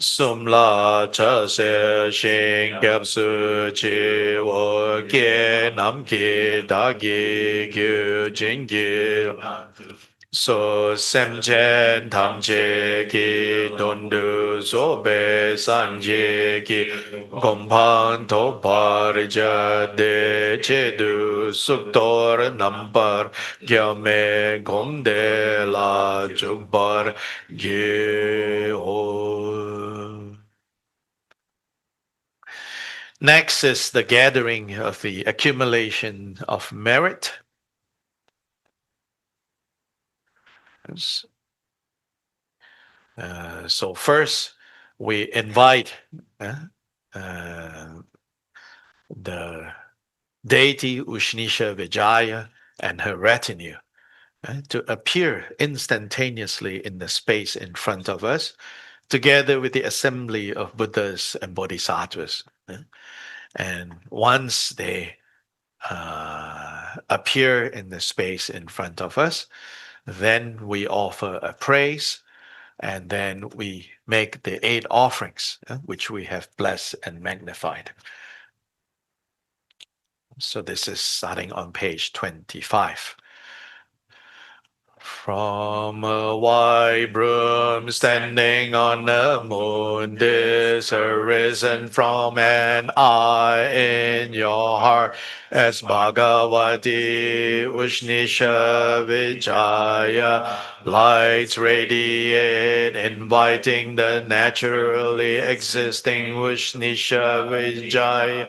sum la cha se shin gyap su chi wo kie nam ki da gi gyu jing gi so sem chen tam che ki don du so be san je ki gom pan to par ja de che du suk tor nam par gya me gom de la juk bar ge o. Next is the gathering of the accumulation of merit. So first, we invite uh, uh, the deity Usnisavijaya and her retinue to appear instantaneously in the space in front of us, together with the assembly of Buddhas and Bodhisattvas. And once they appear in the space in front of us, then we offer a praise, and then we make the 8 offerings, which we have blessed and magnified. So this is starting on page 25. From a white broom standing on the moon, this arisen from an eye in your heart, as Bhagavati Ushnisha Vijaya, lights radiate, inviting the naturally existing Ushnisha Vijaya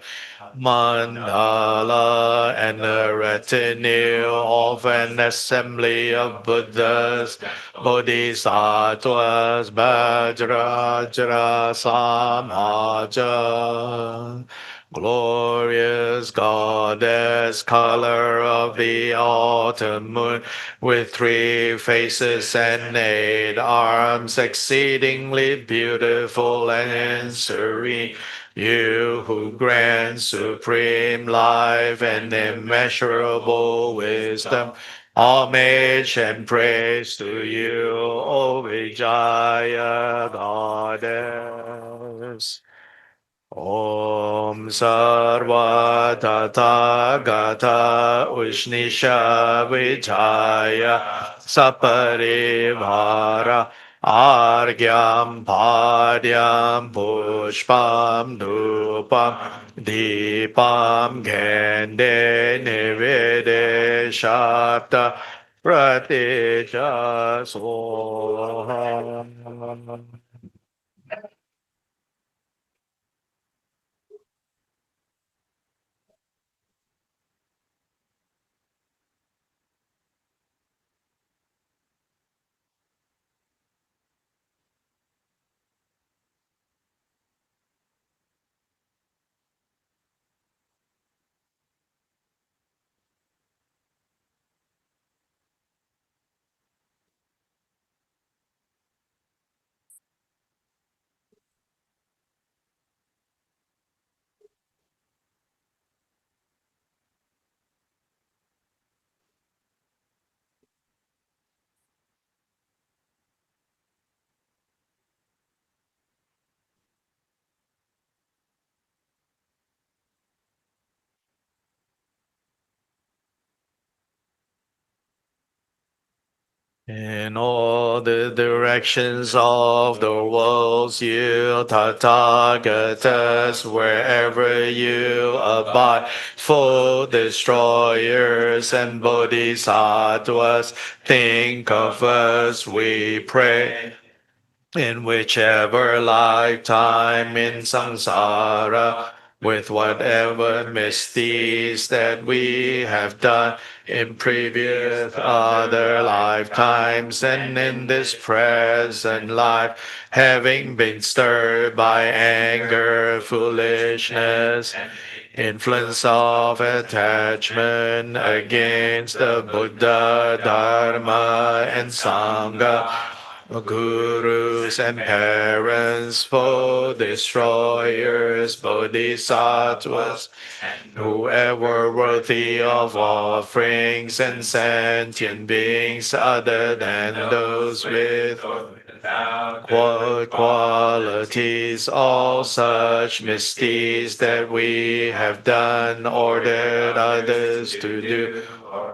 mandala and a retinue of an assembly of Buddhas, Bodhisattvas, Vajrajra, Samaja. Glorious goddess, color of the autumn moon, with 3 faces and 8 arms, exceedingly beautiful and serene. You who grant supreme life and immeasurable wisdom, homage and praise to you, O Vijaya Goddess. Om Sarva Tathagata Ushnisha Vijaya Saparivara Argyam Padyam Pushpam Dupam Deepam Gende Nivede Shapta Pratija Soham. In all the directions of the worlds, you Tathagatas, wherever you abide, full destroyers and bodhisattvas, think of us, we pray. In whichever lifetime in samsara with whatever misdeeds that we have done in previous other lifetimes and in this present life, having been stirred by anger, foolishness, influence of attachment against the Buddha, Dharma, and Sangha, gurus and parents, foe destroyers, bodhisattvas, whoever worthy of offerings, and sentient beings other than those with qualities, all such misdeeds that we have done, ordered others to do,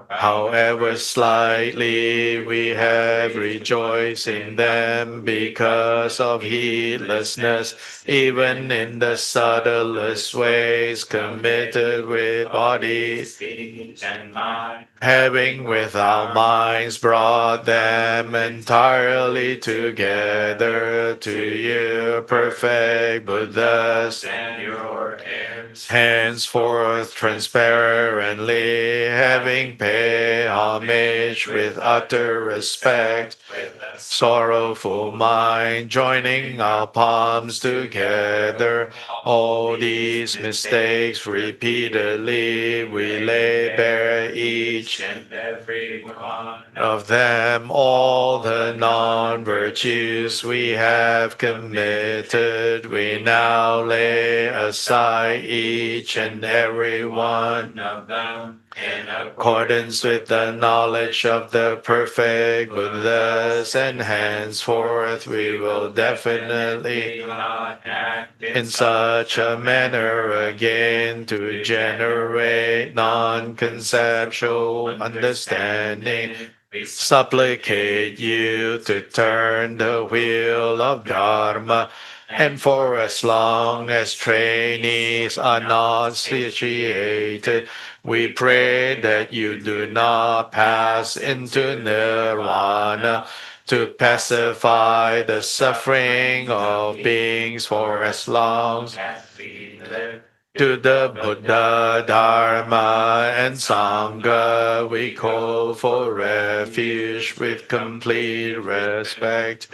however slightly we have rejoiced in them because of heedlessness, even in the subtlest ways committed with body, speech, and mind, having with our minds brought them entirely together to you, perfect Buddhas and your heirs. Henceforth, transparently, having paid homage with utter respect, with a sorrowful mind, joining our palms together, all these mistakes repeatedly we lay bare, each and every one of them, all the non-virtues we have committed, we now lay aside, each and every one of them, in accordance with the knowledge of the perfect Buddhas, and henceforth we will definitely not act in such a manner again to generate non-conceptual understanding. We supplicate you to turn the wheel of Dharma, and for as long as trainees are not situated, we pray that you do not pass into nirvana to pacify the suffering of beings for as long as we live. To the Buddha, Dharma, and Sangha we call for refuge with complete respect.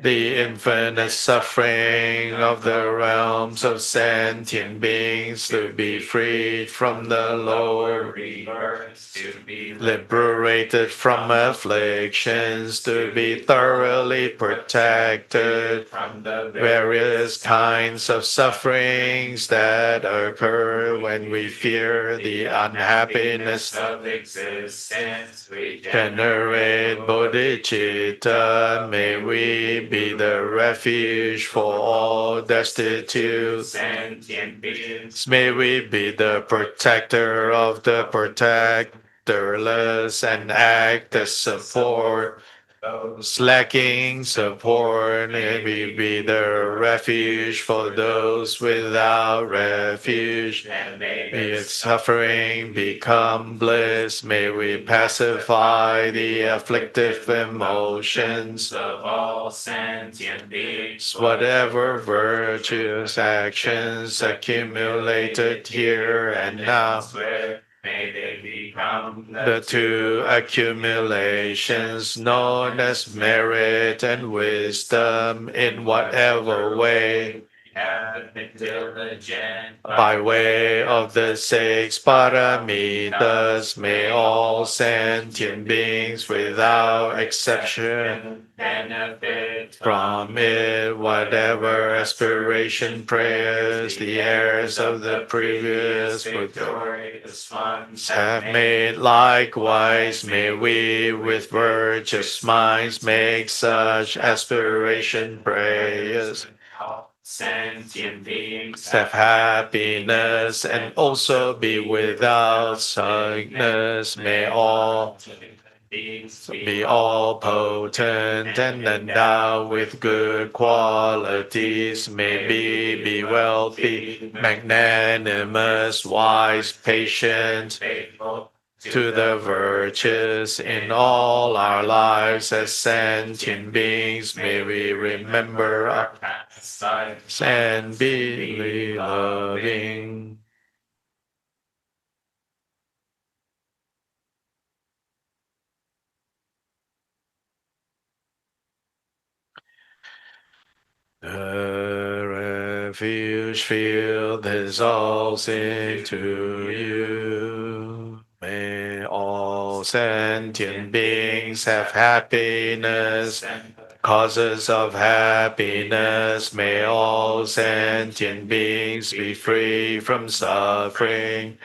The infinite suffering of the realms of sentient beings, to be freed from the lower rebirths, to be liberated from afflictions, to be thoroughly protected from the various kinds of sufferings that occur when we fear the unhappiness of existence. We generate bodhicitta. May we be the refuge for all destitute sentient beings. May we be the protector of the protectorless and act as support those lacking support. May we be the refuge for those without refuge. May its suffering become bliss. May we pacify the afflictive emotions of all sentient beings. Whatever virtuous actions accumulated here and now, may they become the two accumulations known as merit and wisdom in whatever way have been diligent. By way of the six paramitas, may all sentient beings without exception benefit from it. Whatever aspiration prayers the heirs of the previous victorious ones have made, likewise may we with virtuous minds make such aspiration prayers. Sentient beings have happiness and also be without sickness. May all beings be all potent and endowed with good qualities. May be wealthy, magnanimous, wise, patient, faithful, to the virtues in all our lives as sentient beings. May we remember our past lives and be loving. The refuge field dissolves into you. May all sentient beings have happiness, causes of happiness. May all sentient beings be free from suffering,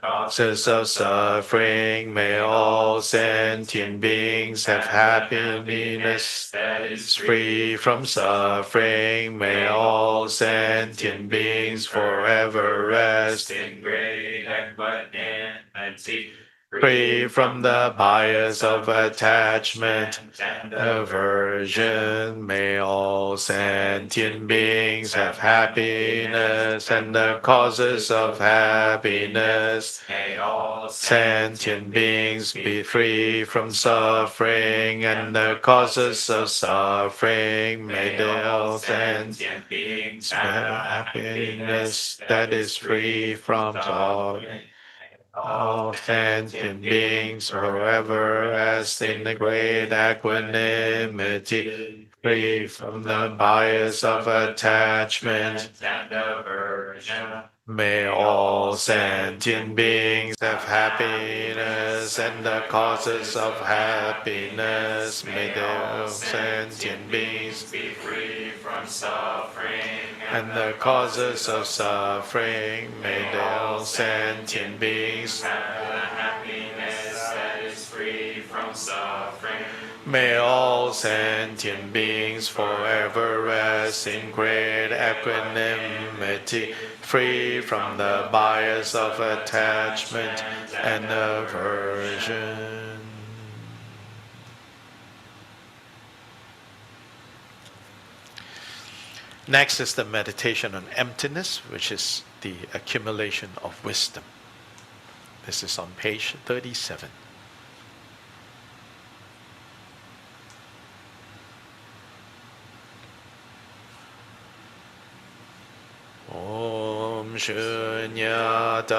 causes of suffering. May all sentient beings have happiness that is free from suffering. May all sentient beings forever rest in great equanimity, free from the bias of attachment and aversion. May all sentient beings have happiness and the causes of happiness. May all sentient beings be free from suffering and the causes of suffering. May all sentient beings have happiness that is free from suffering. All sentient beings forever rest in the great equanimity, free from the bias of attachment and aversion. May all sentient beings have happiness and the causes of happiness. May all sentient beings be free from suffering and the causes of suffering. May all sentient beings have the happiness that is free from suffering. May all sentient beings forever rest in great equanimity, free from the bias of attachment and aversion. Next is the meditation on emptiness, which is the accumulation of wisdom. This is on page 37. Om Shunyata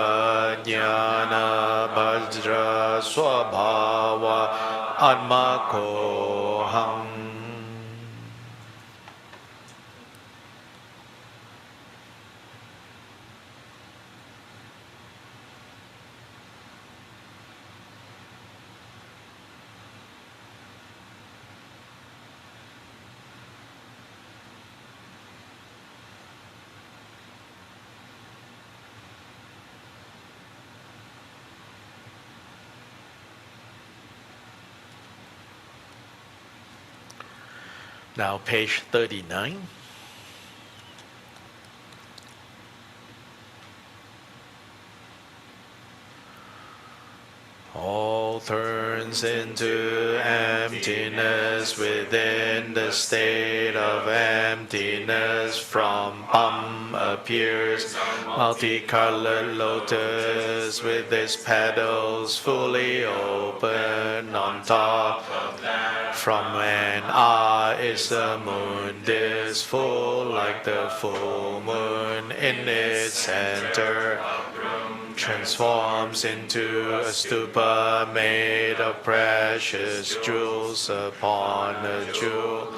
Jnana Vajra Swabhava Atmakoham. Now, page 39. All turns into emptiness within the state of emptiness. From appears multicolored lotus with its petals fully open on top of that. From an is the moon disk full like the full moon in its center. Transforms into a stupa made of precious jewels. Upon a jewel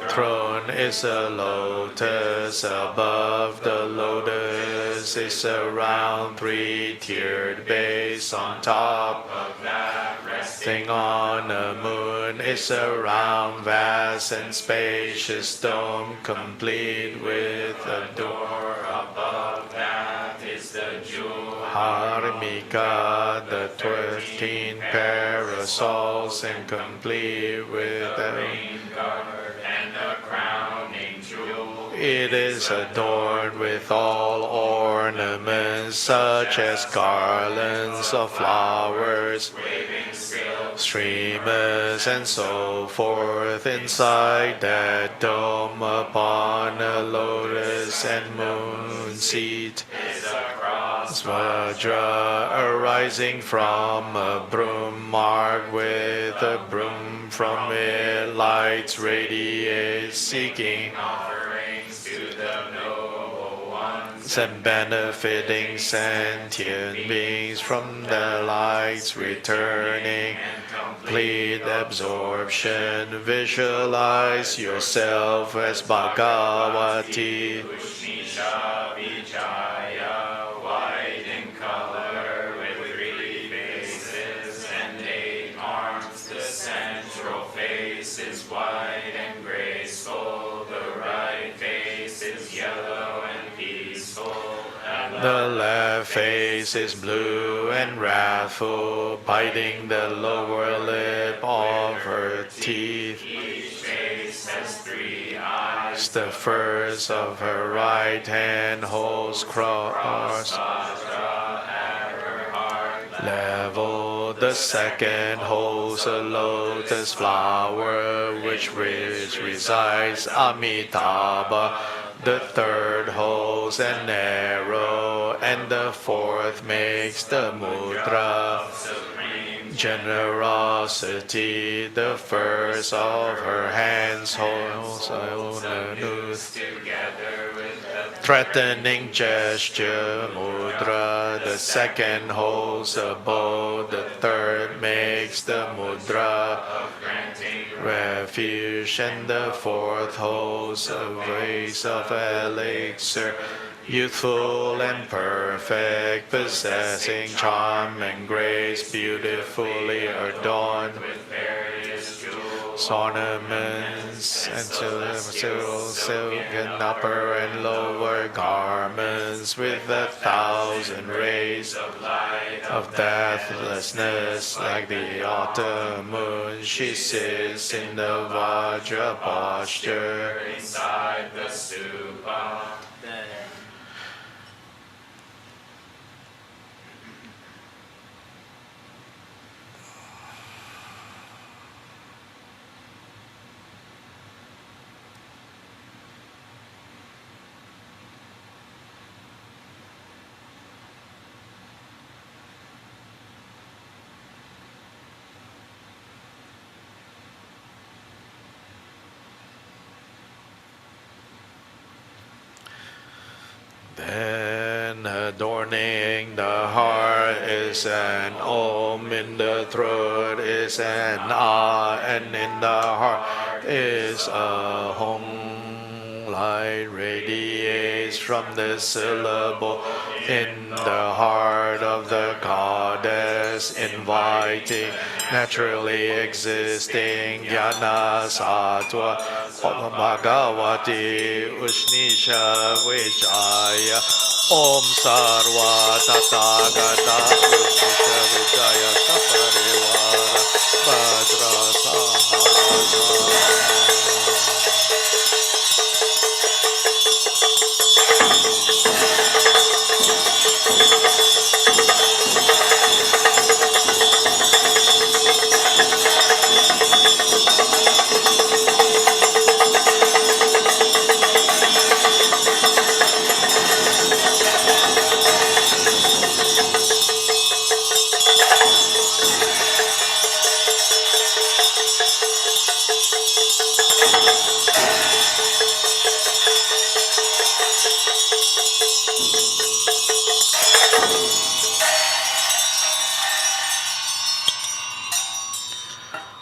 throne is a lotus. Above the lotus is a round three-tiered base. On top of that, resting on a moon, is a round, vast and spacious dome, complete with a door. Above that is the jewel Harimika, the 13 parasols, and complete with a rain guard and a crowning jewel. It is adorned with all ornaments, such as garlands of flowers, waving silk streamers, and so forth. Inside that dome, upon a lotus and moon seat, is a cross Vajra arising from a broom marked with a broom, from it lights radiate, seeking offerings to the noble ones and benefiting sentient beings from the lights returning. Complete absorption, visualize yourself as Bhagavati. Usnisavijaya, white in color with 3 faces and 8 arms. The central face is white and graceful. The right face is yellow and peaceful. The left face is blue and wrathful, biting the lower lip of her teeth. Each face has 3 eyes. The first of her right hand holds cross level. The second holds a lotus flower, which resides Amitabha. The third holds an arrow, and the fourth makes the mudra. Generosity, the first of her hands holds a noose. Threatening gesture, mudra. The second holds a bow, the third makes the mudra. Refuge, and the fourth holds a vase of elixir. Youthful and perfect, possessing charm and grace, beautifully adorned with various jewels, ornaments, and silk and upper and lower garments, with 1,000 rays of light of deathlessness, like the autumn moon. She sits in the Vajra posture inside the stupa. Then adorning the heart is an Om, in the throat is an Ah, and in the heart is a Hum. Light radiates from the syllable in the heart of the goddess, inviting, naturally existing Jnana Sattva. Bhagavati Usnisavijaya Om Sarva Tathagata Usnisavijaya Saparivara Bhadra Samhara.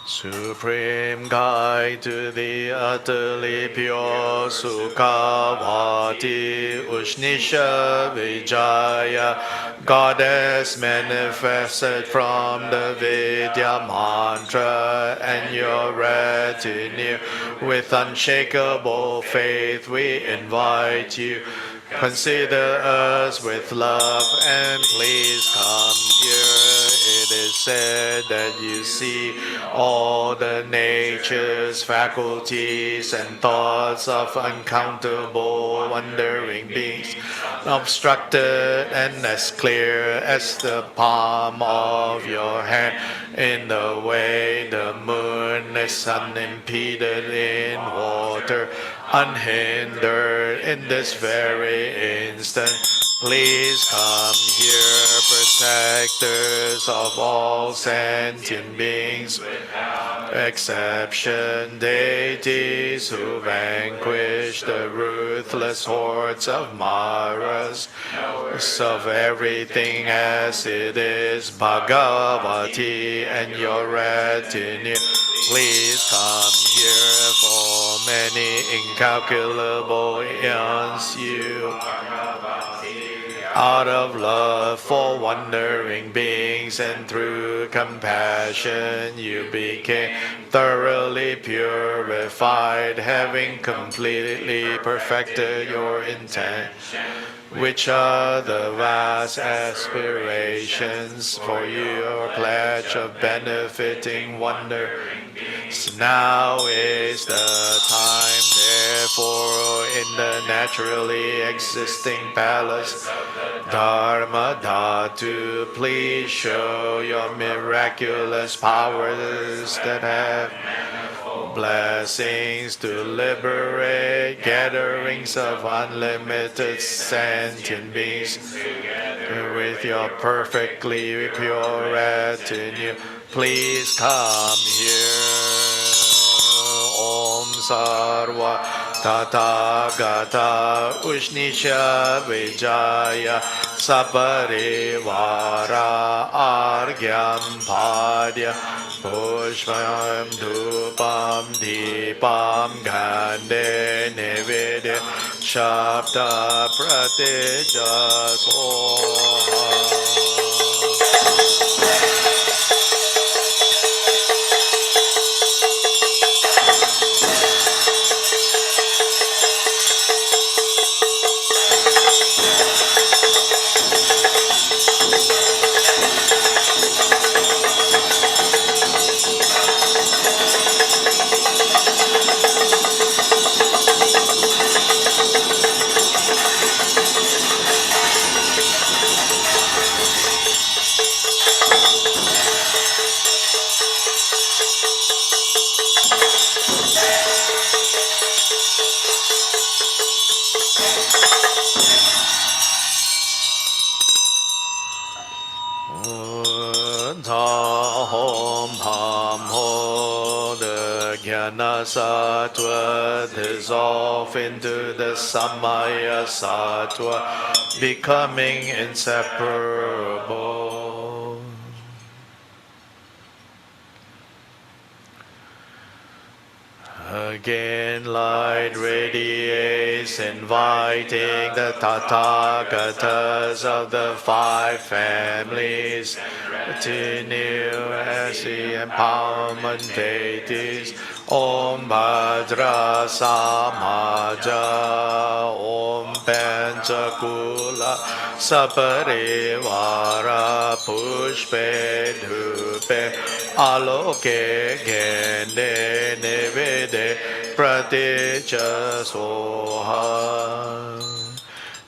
Supreme Guide to the utterly pure Sukhavati Usnisavijaya, Goddess manifested from the Vidya mantra and your retinue. With unshakable faith we invite you. Consider us with love and please come here. It is said that you see all the nature's faculties and thoughts of uncountable wandering beings, obstructed and as clear as the palm of your hand. In the way the moon is unimpeded in water, unhindered in this very instant. Please come here, protectors of all sentient beings, without exception, deities who vanquish the ruthless hordes of Maras, of everything as it is, Bhagavati and your retinue. Please come here for many incalculable eons you out of love for wandering beings and through compassion you became thoroughly purified, having completely perfected your intent, which are the vast aspirations for your pledge of benefiting wandering beings. Now is the time, therefore, in the naturally existing palace Dharma Dhatu, please show your miraculous powers that have blessings to liberate gatherings of unlimited sentient beings with your perfectly pure retinue. Please come here. Om Sarva Tathagata Usnisavijaya Saparivara Argyam Padya Pushpam Dhupam Deepam Gande Nivide Shabda Pratija Soha. Sattva dissolve into the Samaya Sattva, becoming inseparable. Again, light radiates, inviting the Tathagatas of the five families continue as the empowerment deities. Om Bhadra Samaja Om Panchakula Saparivara Pushpe Dhupe Aloke Gende Nivide Pratija Soha.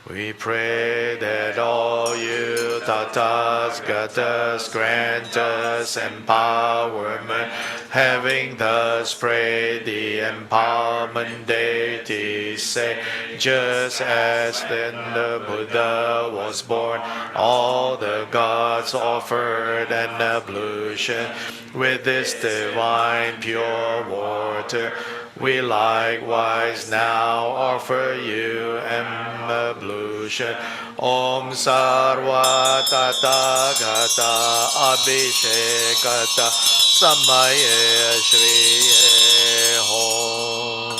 We pray that all you Tathas Gatas grant us empowerment, having thus prayed the empowerment deities say, just as then the Buddha was born, all the gods offered an ablution with this divine pure water. We likewise now offer you an ablution. Om Sarva Tathagata Abhishekata Samaya Shriye Hom.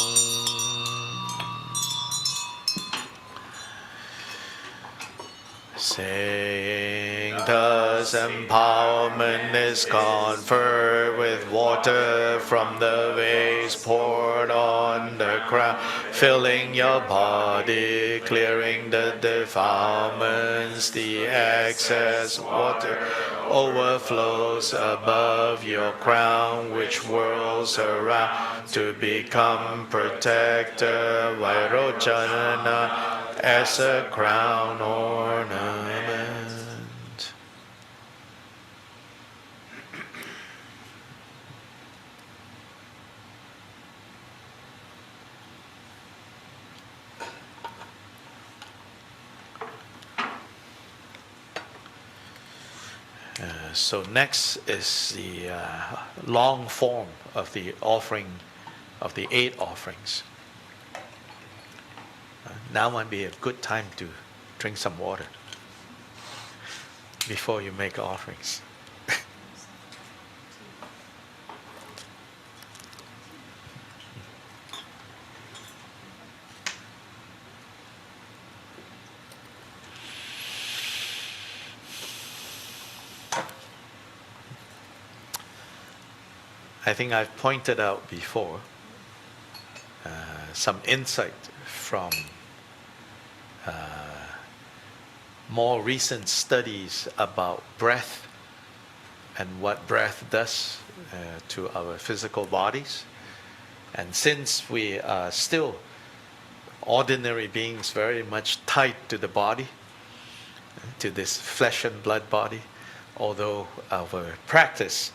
Saying thus, empowerment is conferred with water from the vase poured on the crown, filling your body, clearing the defilements. The excess water overflows above your crown, which whirls around to become protector, Vairocana, as a crown ornament. So next is the long form of the offering, of the 8 offerings. Now might be a good time to drink some water before you make offerings. I think I've pointed out before some insight from more recent studies about breath and what breath does to our physical bodies. And since we are still ordinary beings, very much tied to the body, to this flesh and blood body, although our practice,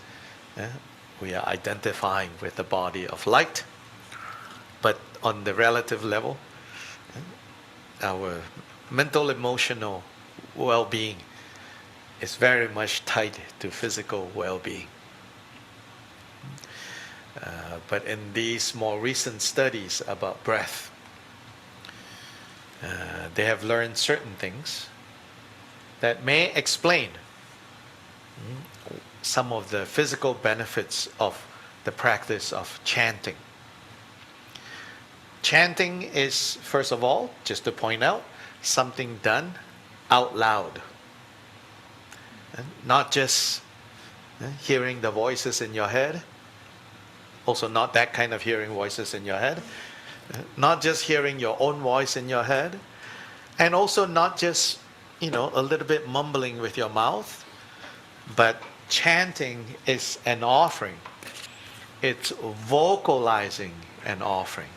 we are identifying with the body of light, but on the relative level, our mental, emotional well-being is very much tied to physical well-being. But in these more recent studies about breath, they have learned certain things that may explain some of the physical benefits of the practice of chanting. Chanting is, first of all, just to point out, something done out loud. Not just hearing the voices in your head, also not that kind of hearing voices in your head, not just hearing your own voice in your head, and also not just, a little bit mumbling with your mouth, but chanting is an offering. It's vocalizing an offering,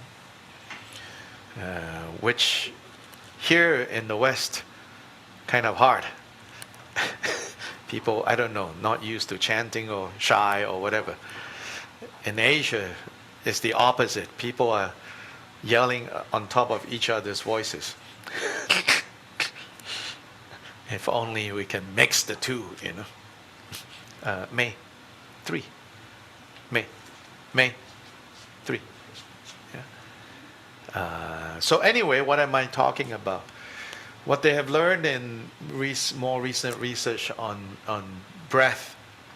which here in the West, kind of hard. People, I don't know, not used to chanting or shy or whatever. In Asia, it's the opposite. People are yelling on top of each other's voices. If only we can mix the two, May 3. May 3. Yeah. So anyway, what am I talking about? What they have learned in more recent research on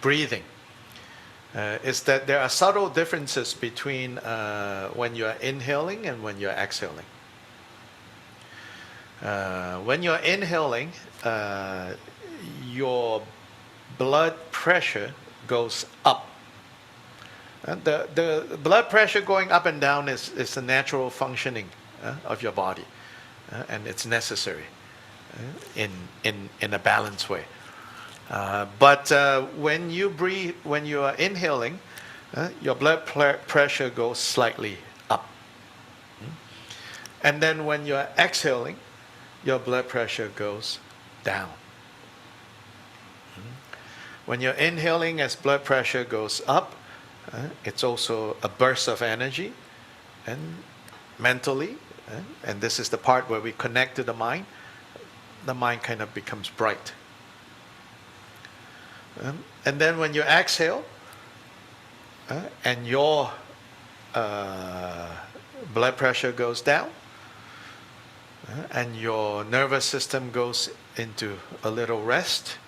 breathing, is that there are subtle differences between when you are inhaling and when you are exhaling. When you are inhaling, your blood pressure goes up. The blood pressure going up and down is a natural functioning of your body, and it's necessary in a balanced way. But when you breathe, when you are inhaling, your blood pressure goes slightly up. And then when you are exhaling, your blood pressure goes down. When you're inhaling, as blood pressure goes up, it's also a burst of energy, and mentally, and this is the part where we connect to the mind kind of becomes bright. And then when you exhale, and your blood pressure goes down, and your nervous system goes into a little rest,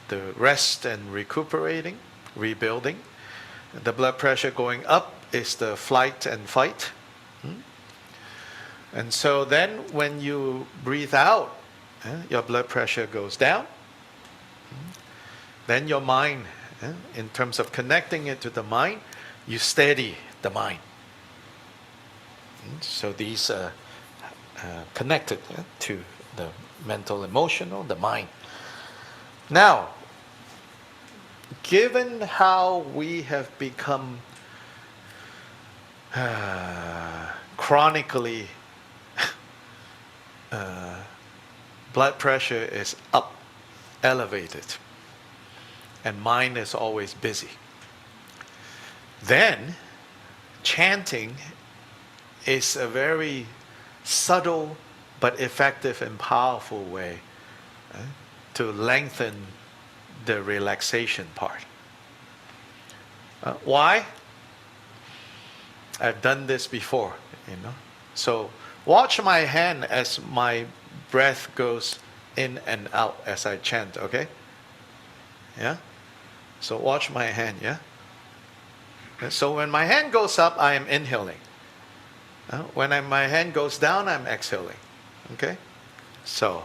the rest and recuperating, rebuilding. The blood pressure going up is the flight and fight. And so then when you breathe out, your blood pressure goes down. Then your mind, in terms of connecting it to the mind, you steady the mind. So these are connected to the mental, emotional, the mind. Now, given how we have become chronically blood pressure is up, elevated, and mind is always busy, then chanting is a very subtle but effective and powerful way to lengthen the relaxation part. Why? I've done this before, So watch my hand as my breath goes in and out as I chant, okay? Yeah? So watch my hand, yeah? So when my hand goes up, I am inhaling. When my hand goes down, I'm exhaling. Okay? So.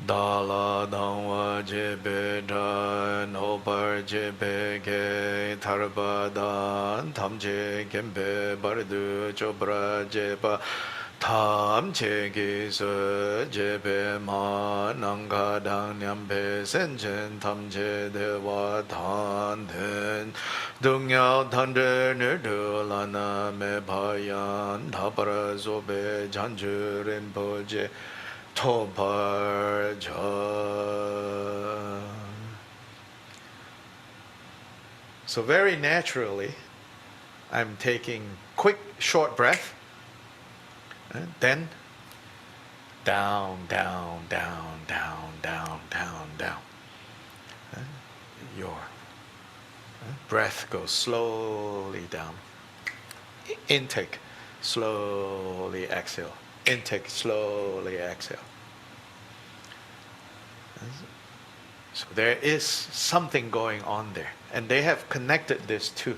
Dala dangwa jebe dan obar jebe ge tarba dan tam je gembe bardu chobra jeba tam che ge se jebe ma nanga dang nyambe senjen tam je dewa dan den dung yao dan de ne de lana me bayan tapara zobe janju rinpo je Tobarja. So very naturally, I'm taking quick, short breath, and then down, down, down, down, down, down, down. Your breath goes slowly down. Intake, slowly exhale. Intake, slowly exhale. So there is something going on there. And they have connected this to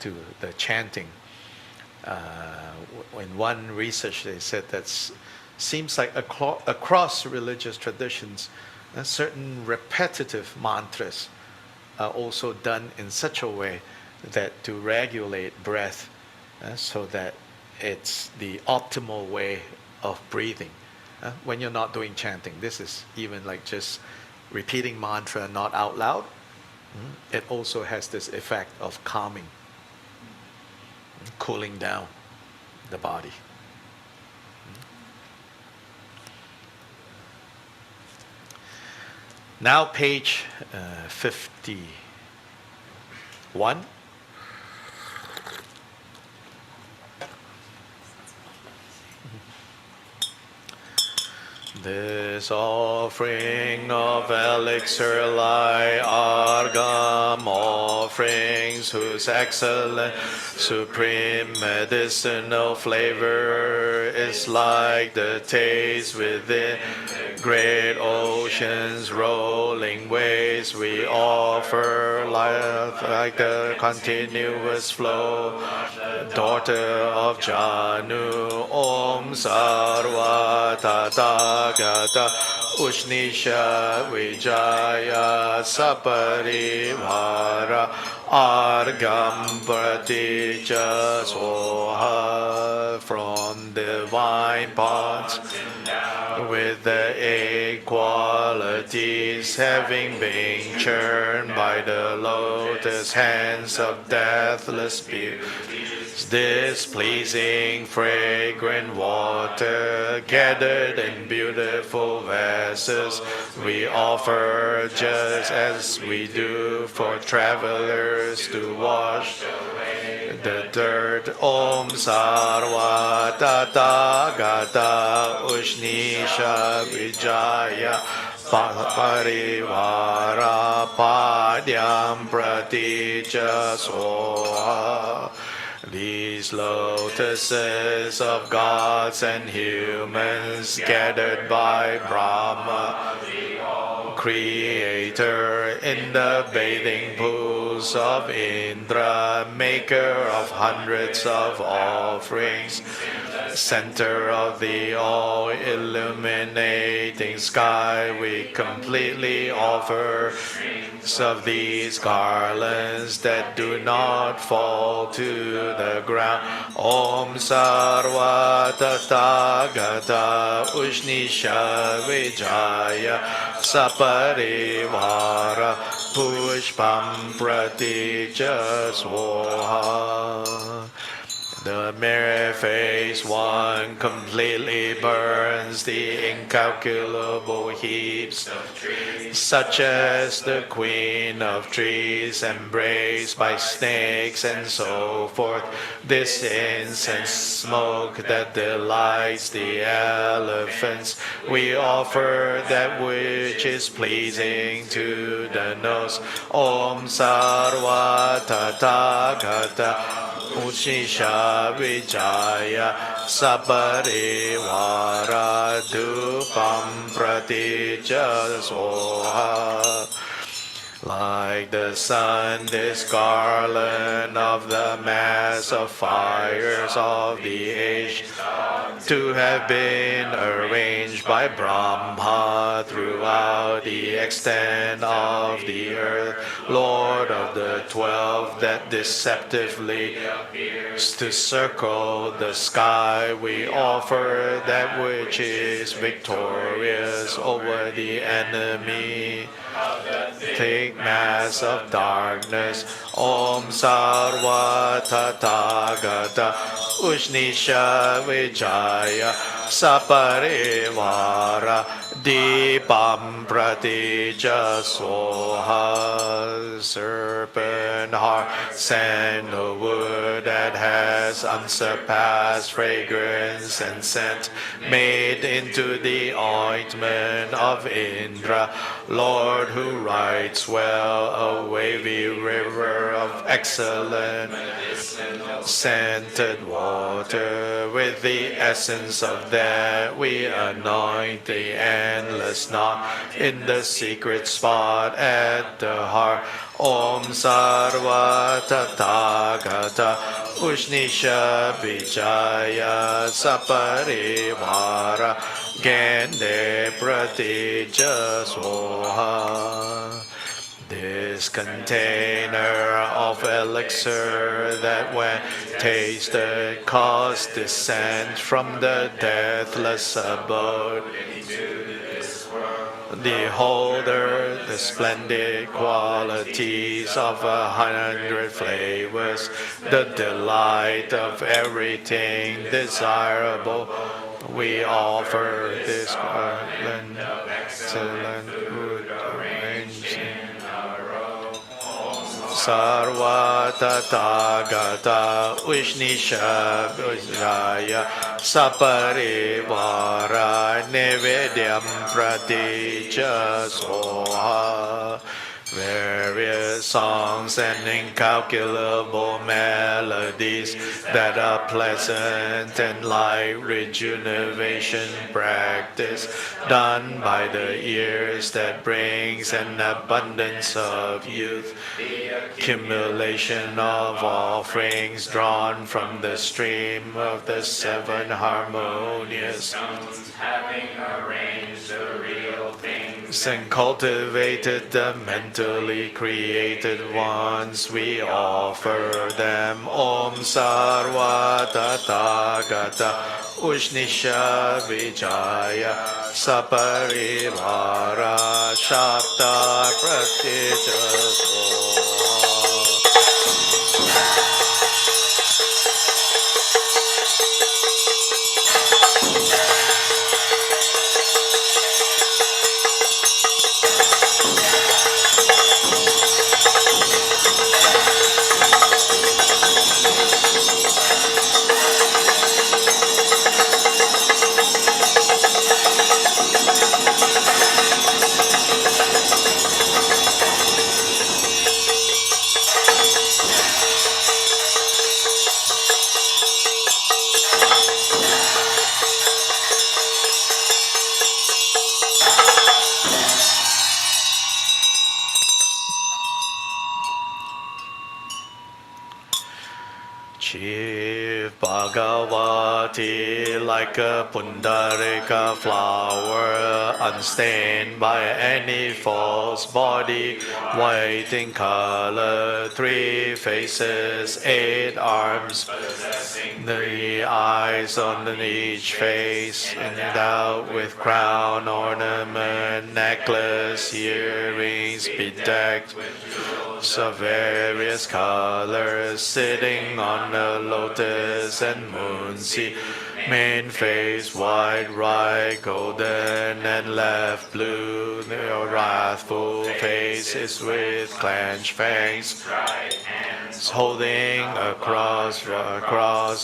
the chanting. In one research, they said that seems like across religious traditions, certain repetitive mantras are also done in such a way that to regulate breath so that it's the optimal way of breathing. When you're not doing chanting, this is even like just repeating mantra not out loud. It also has this effect of calming, cooling down the body. Now page 51. This offering of elixir lie argam offerings, whose excellent supreme medicinal flavor is like the taste within great oceans rolling waves. We offer like the continuous flow, daughter of Janu, Om Sarva Tathagata Usnisavijaya Saparivara Argam Pratija Soha, from divine pots with the eight qualities, having been churned by the lotus hands of deathless beauty. This pleasing fragrant water gathered in beautiful vessels we offer, just as we do for travelers to wash the dirt. Om Sarva Tathagata Usnisavijaya Parivara Padyam Pratija Soha. These lotuses of gods and humans gathered by Brahma, Creator, in the bathing pools of Indra, maker of hundreds of offerings, center of the all-illuminating sky, we completely offer of these garlands that do not fall to the ground. Om Sarva Tathagata Usnisavijaya Saparivara Pushpam Pratija Swaha. The mirror face one completely burns the incalculable heaps of trees, such as the queen of trees embraced by snakes and so forth. This incense smoke that delights the elephants, we offer that which is pleasing to the nose. Om Sarva Tathagata Usnisavijaya Saparivara Dupam Pratija Soha. Like the sun, this garland of the mass of fires of the age, to have been arranged by Brahma throughout the extent of the earth, Lord of the 12, that deceptively appears to circle the sky, we offer that which is victorious over the enemy. Thick mass of darkness, Om Sarva Tathagata Usnisavijaya Saparivara Dipam Pratija Soha. Serpent heart, sandalwood that has unsurpassed fragrance and scent, made into the ointment of Indra, Lord who writes well, a wavy river of excellent scented water. With the essence of that we anoint the endless knot in the secret spot at the heart. Om Sarva Tathagata Usnisavijaya Saparivara Gende Pratija Soha. This container of elixir that when tasted caused descent from the deathless abode, the holder, the splendid qualities of 100 flavors, the delight of everything desirable. We offer this garland of excellent food arranged in a row. Sarva Tathagata Usnisavijaya Saparivara Nevedyam Pratija Soha. Various songs and incalculable melodies that are pleasant and like rejuvenation practice done by the ears that brings an abundance of youth. The accumulation of offerings drawn from the stream of the seven harmonious tones, having arranged the real things and cultivated the mentally created ones, we offer them. Om Sarva Tathagata Usnisavijaya Saparivara Shapta Pratija Soha. Chief Bhagavati, like a Pundarika flower, unstained by any false body, white in color, 3 faces, 8 arms, the eyes on each face, endowed with crown, ornament, necklace, earrings, bedecked with of various colors, sitting on the lotus and moon sea. Main face white, right golden, and left blue. Your wrathful face is with clenched fangs, holding across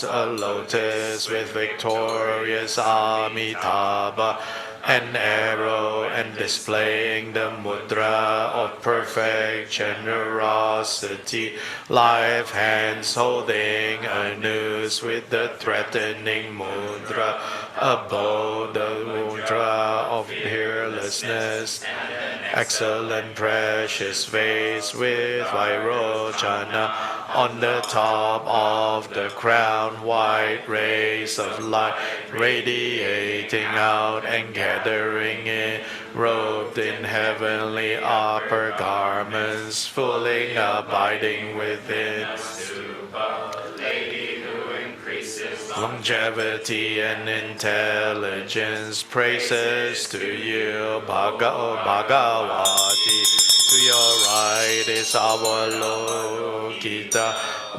a lotus with victorious Amitabha, an arrow, and displaying the mudra of perfect generosity. Live hands holding a noose with the threatening mudra, a bow, the mudra of fearlessness. Excellent precious vase with Vairochana on the top of the crown, white rays of light radiating out and gathering in, robed in heavenly upper garments, fully abiding within. Longevity and intelligence, praises to you, Bhagavati. To your right is Avalokita,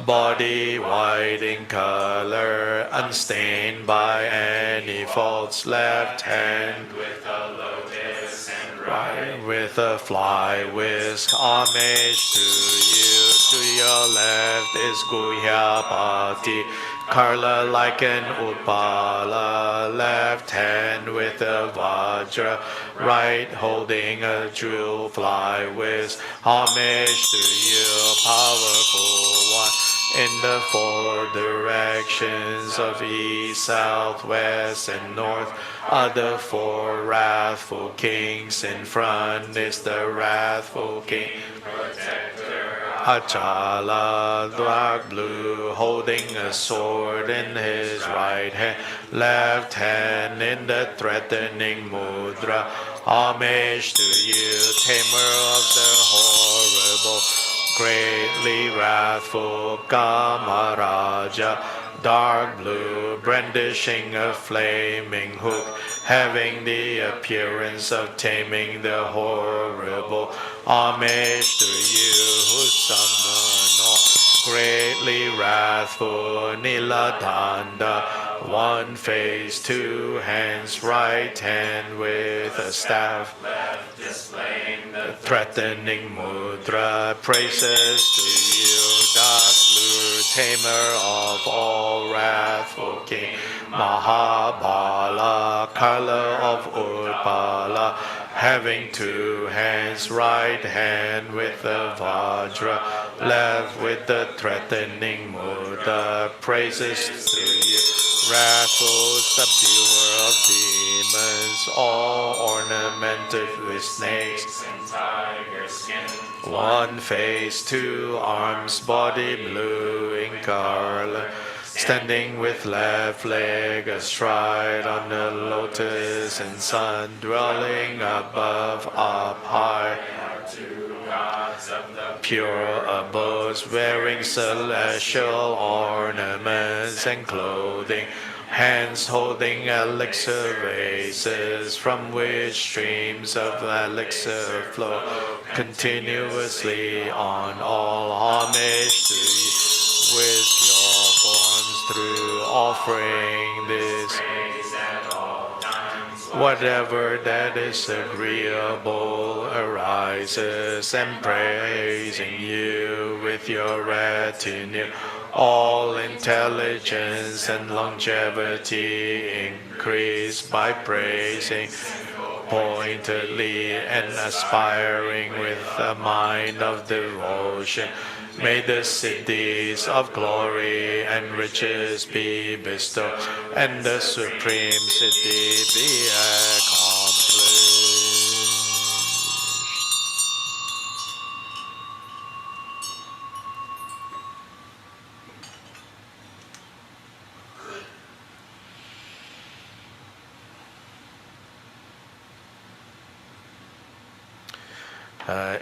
body white in color, unstained by any faults. Left hand with a lotus and right with a fly whisk. Homage to you. To your left is Guhyapati, Karla like an Utpala, left hand with a Vajra, right holding a jewel fly whisk. Homage to you, powerful one, in the four directions of east, south, west, and north are the four wrathful kings. In front is the wrathful king, Achala, dark blue, holding a sword in his right hand, left hand in the threatening mudra. Homage to you, tamer of the horrible, greatly wrathful Kamaraja, dark blue, brandishing a flaming hook, having the appearance of taming the horrible. Homage to you, who summon all greatly wrathful Niladanda, one face, two hands, right hand with a staff, left displaying the threatening mudra. Praises to you, dark blue, tamer of all wrathful king, Mahabala, color of Utpala, having two hands, right hand with the Vajra, left with the threatening mudra. Praises to you, wrathful subduer of demons, all ornamented with snakes and tiger skin. One face, two arms, body blue in scarlet, standing with left leg astride on the lotus and sun, dwelling above, up high. Pure abodes, wearing celestial ornaments and clothing, hands holding elixir vases, from which streams of elixir flow continuously on. All homage to you, with your forms through offering this. Whatever that is agreeable arises, and praising you with your retinue. All intelligence and longevity increase by praising pointedly and aspiring with a mind of devotion. May the cities of glory and riches be bestowed, and the supreme city be accomplished.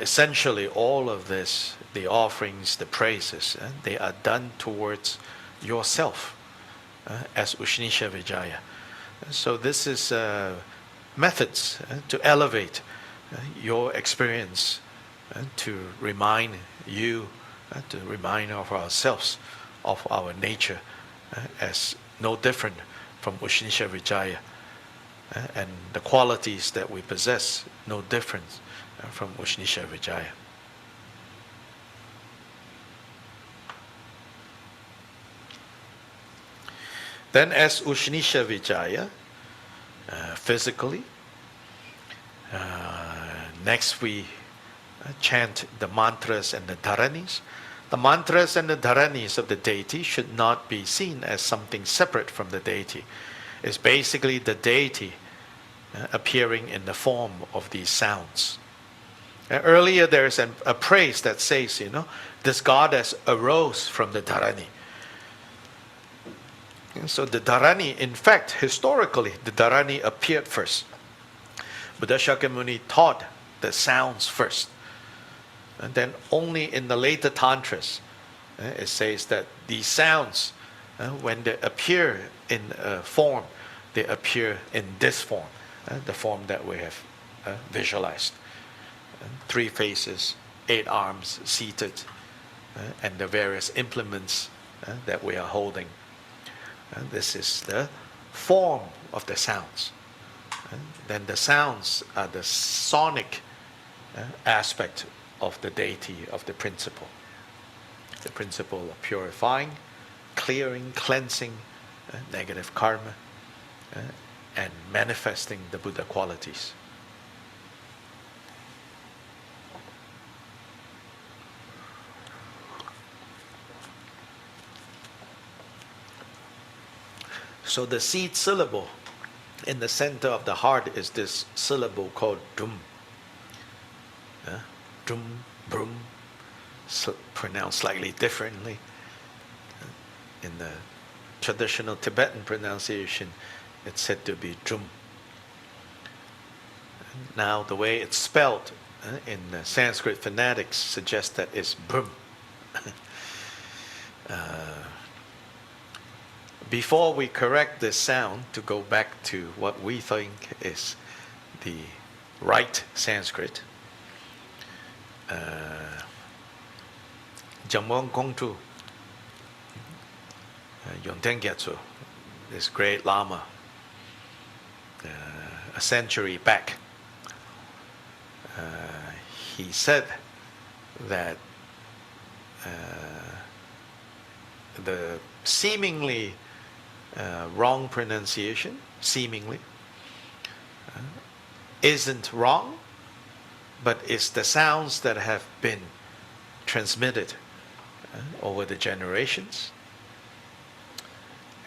Essentially, all of this, the offerings, the praises, they are done towards yourself as Usnisavijaya. So this is methods to elevate your experience to remind you, to remind of ourselves of our nature as no different from Usnisavijaya, and the qualities that we possess no different from Usnisavijaya. Then as Usnisavijaya, physically, next we chant the mantras and the dharanis. The mantras and the dharanis of the deity should not be seen as something separate from the deity. It's basically the deity appearing in the form of these sounds. Earlier there's a praise that says, this goddess arose from the dharani. And so the dharani, in fact, historically, the dharani appeared first. Buddha Shakyamuni taught the sounds first. And then only in the later tantras, it says that these sounds, when they appear in form, they appear in this form, the form that we have visualized. 3 faces, 8 arms seated, and the various implements that we are holding. This is the form of the sounds. Then the sounds are the sonic aspect of the deity, of the principle. The principle of purifying, clearing, cleansing negative karma, and manifesting the Buddha qualities. So the seed syllable in the center of the heart is this syllable called dum. Dum, brum, pronounced slightly differently. In the traditional Tibetan pronunciation, it's said to be drum. Now the way it's spelled in the Sanskrit phonetics suggests that it's brum. Before we correct this sound to go back to what we think is the right Sanskrit, Jamwon Kongtu, Yonten Gyatso, this great Lama, a century back, he said that the seemingly wrong pronunciation, seemingly, isn't wrong, but it's the sounds that have been transmitted over the generations,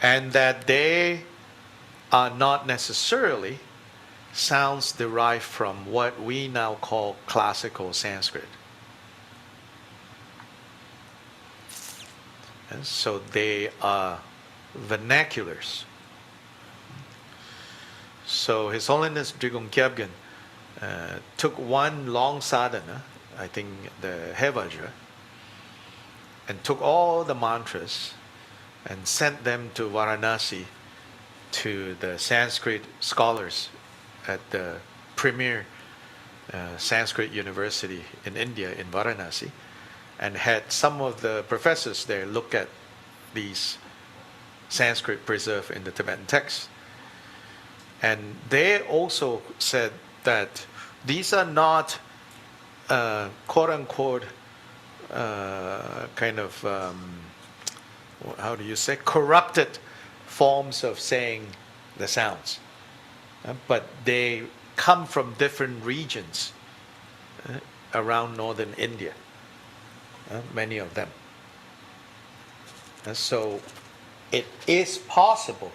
and that they are not necessarily sounds derived from what we now call classical Sanskrit. And so they are vernaculars. So His Holiness Drigong Kyabgen took one long sadhana, I think the Hevajra, and took all the mantras and sent them to Varanasi to the Sanskrit scholars at the premier Sanskrit university in India, in Varanasi, and had some of the professors there look at these Sanskrit preserved in the Tibetan text. And they also said that these are not quote-unquote kind of, how do you say, corrupted forms of saying the sounds. But they come from different regions around northern India, many of them. So it is possible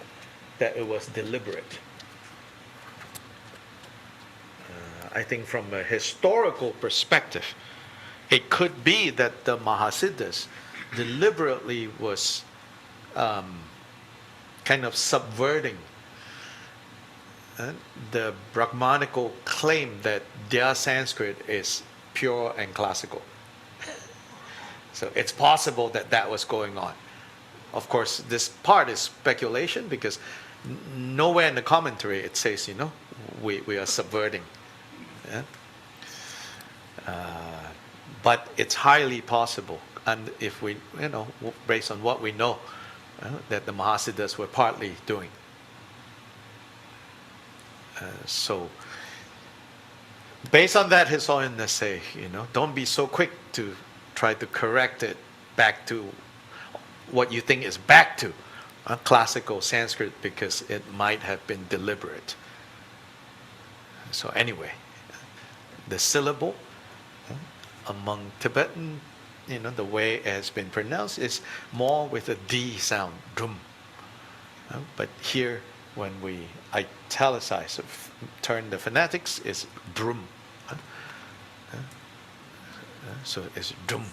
that it was deliberate. I think from a historical perspective, it could be that the Mahasiddhas deliberately was kind of subverting the Brahmanical claim that their Sanskrit is pure and classical. So it's possible that that was going on. Of course, this part is speculation because nowhere in the commentary it says, we are subverting. Yeah? but it's highly possible, and if we, based on what we know, that the Mahasiddhas were partly doing. So, based on that, His Holiness say, don't be so quick to try to correct it back to what you think is back to classical Sanskrit, because it might have been deliberate. So anyway, the syllable among Tibetan, the way it has been pronounced is more with a D sound, drum. But here, when we italicize, turn the phonetics, is drum. So it's drum.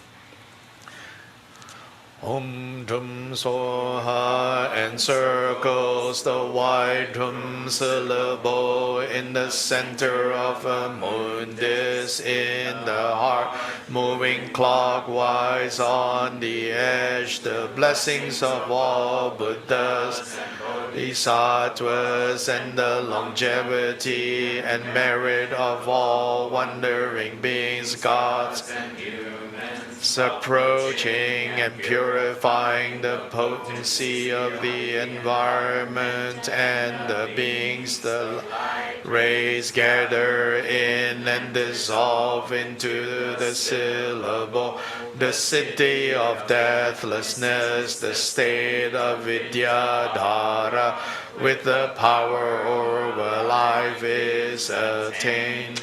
Om Drum Soha encircles the wide drum syllable in the center of a mundus in the heart, moving clockwise on the edge. The blessings of all Buddhas, Bodhisattvas, and the longevity and merit of all wandering beings, gods, and approaching and purifying the potency of the environment and the beings. The rays gather in and dissolve into the syllable, the city of deathlessness, the state of Vidyadhara, with the power over life is attained.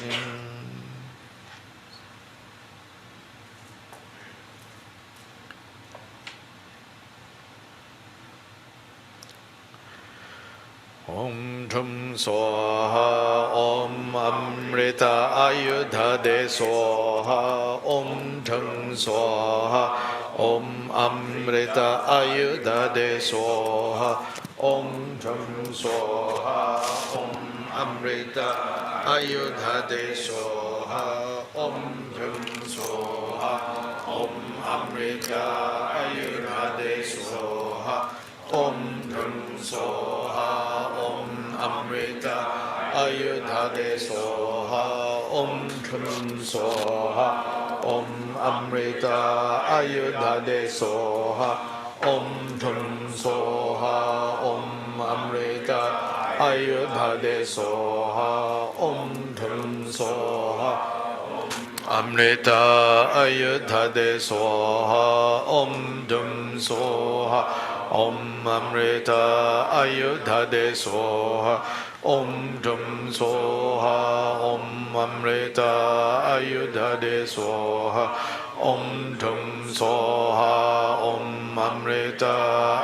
Om Drum Soha, Om Amrita Ayudha De Soha, Om Drum Soha, Om Amrita Ayudha De Soha, Om Drum Soha, Om Amrita Ayudha De Soha, Om Drum Soha, Om Amrita Ayudha De Soha, Om Drum Soha, Om Amrita Ayudha De Soha, Om Drum Soha, Om Amrita Ayudha De Soha, Om Drum Soha, Om Amrita Ayudha De Soha, Om Drum Soha, Amrita Ayudha De Soha, Om Drum Soha, Om Amrita Ayudha De Soha, Om Drum Soha, Om Amrita Ayudha De Soha, Om Drum Soha, Om Amrita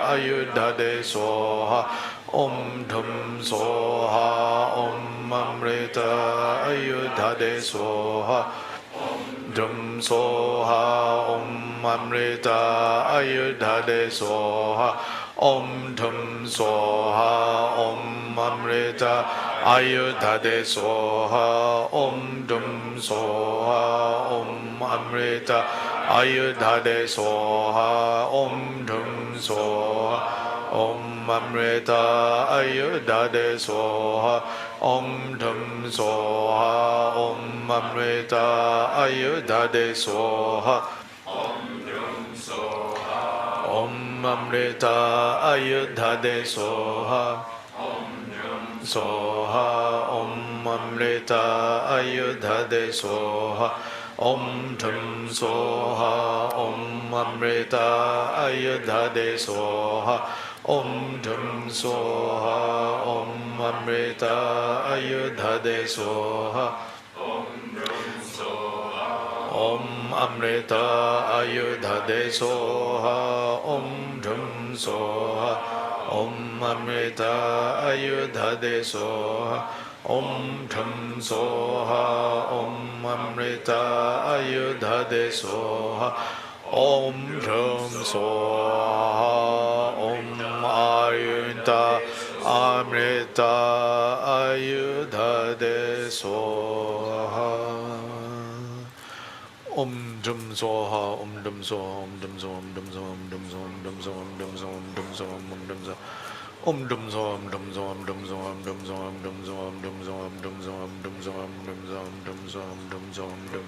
Ayudha De Soha, Om Drum Soha, Om Amrita Ayudha De Soha, Drum Soha, Om Amrita Ayudha De Soha, Om Drum Soha, Om Amrita Ayudha De Soha, Om Drum Soha, Om Amrita Ayudha De Soha, Om Drum Soha, Om Amrita Ayudha De Soha, Om Drum Soha, Om Amrita Ayudha De Soha, Om Drum Soha, Om Amrita Ayudha De Soha, Om Drum Soha, Om Amrita Ayudha De Soha, Om Drum Soha, Om Amrita Ayudha De Soha, Om Drum Soha, Om Amrita Ayudha De Soha, Om Drum Soha, Om Amrita Ayudha De Soha, Om Drum Soha, Om Amrita Ayudha De Soha, Om Drum Soha, Om Amrita Ayudha De Soha, Om Drum Soha, Om Ayudha Amrita Ayudha De Soha. Om Drum Soha, Om Drum Soha, Om Drum Soha, Om Drum Soha, Om Drum Soha, Om Drum Soha, Om Drum Soha, Om Drum Soha, Om Drum Soha. Om Dum Zoom, Dum Zoom, Dum Zoom, Dum Zoom, Dum Zoom, Dum Zoom, Dum Zoom, Dum Zoom, Dum Zoom, Dum Zoom, Dum Zoom, Dum.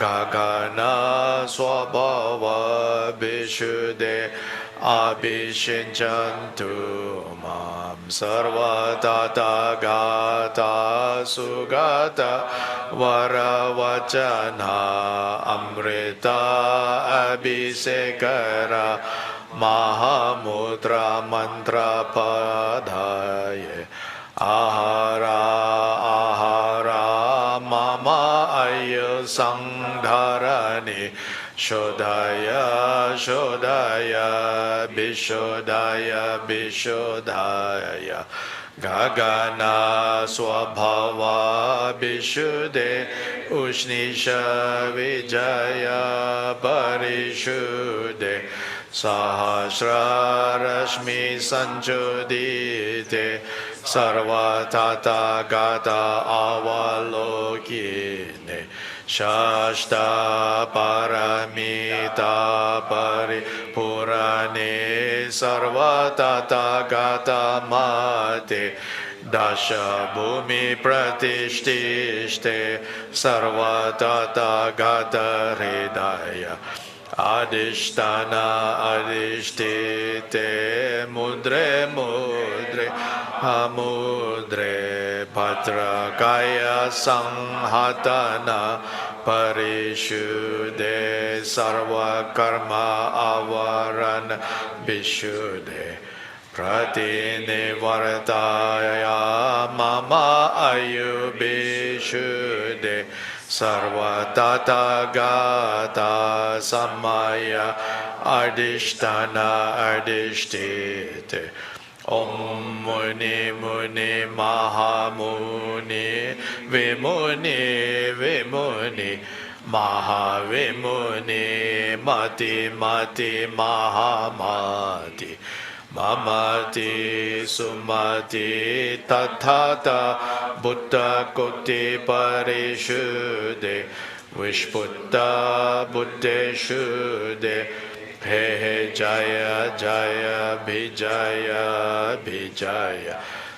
Gagana Swabhava Vishuddhe Abhishinchantu Mam Sarva Tathagata Sugata Varavachana Amrita Abhisekara Mahamudra Mantra Padhaye Ahara Ahara Mama Ayu Sangdharani Shodhaya Shodhaya Bishodhaya Bishodhaya Gagana Swabhava Bishuddhe Usnisavijaya Parishuddhe Sahasra Rashmi Sanchodite Sarva Tathagata Avalokine Shashta Paramita Paripurane Sarva Tathagata Mate Dasha Bhumi Pratishtishte Sarva Tathagata Hridaya Adhishtana Adhishtite Mudre Mudre Hamudre Bhadrakaya Sanghatana Parishuddhe Sarva Karma Avarana Vishuddhe Pratinivartaya Mama Ayu Vishuddhe Sarva Tathagata Samaya Adhishtana Adhishtite Om Muni Muni Mahamuni Vimuni Vimuni Mahavimuni Mati Mati Mahamati Mamati Sumati Tathata Buddha Koti Parishuddhe Vishputta Buddheshuddhe He He Jaya Jaya Vijaya Vijaya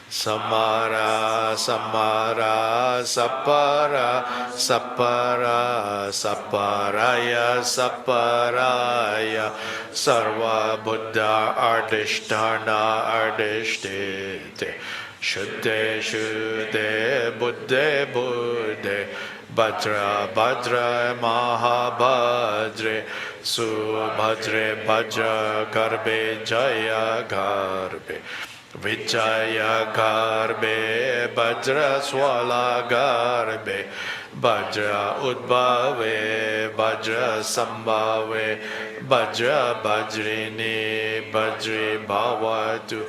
Samara Samara Sapara Sapara Saparaya Saparaya Sarva Buddha Ardhishtana Ardhishtite Shuddhe Shuddhe Buddhe Buddhe Bhadra Bhadra Mahabhadre Subhadre Bhadra Garbe Jaya Garbe Vijaya Garbe Bhadra Swala Garbe Bhadra Udbhave Bhadra Sambhave Bhadra Bhadrini Bhadri Bhavatu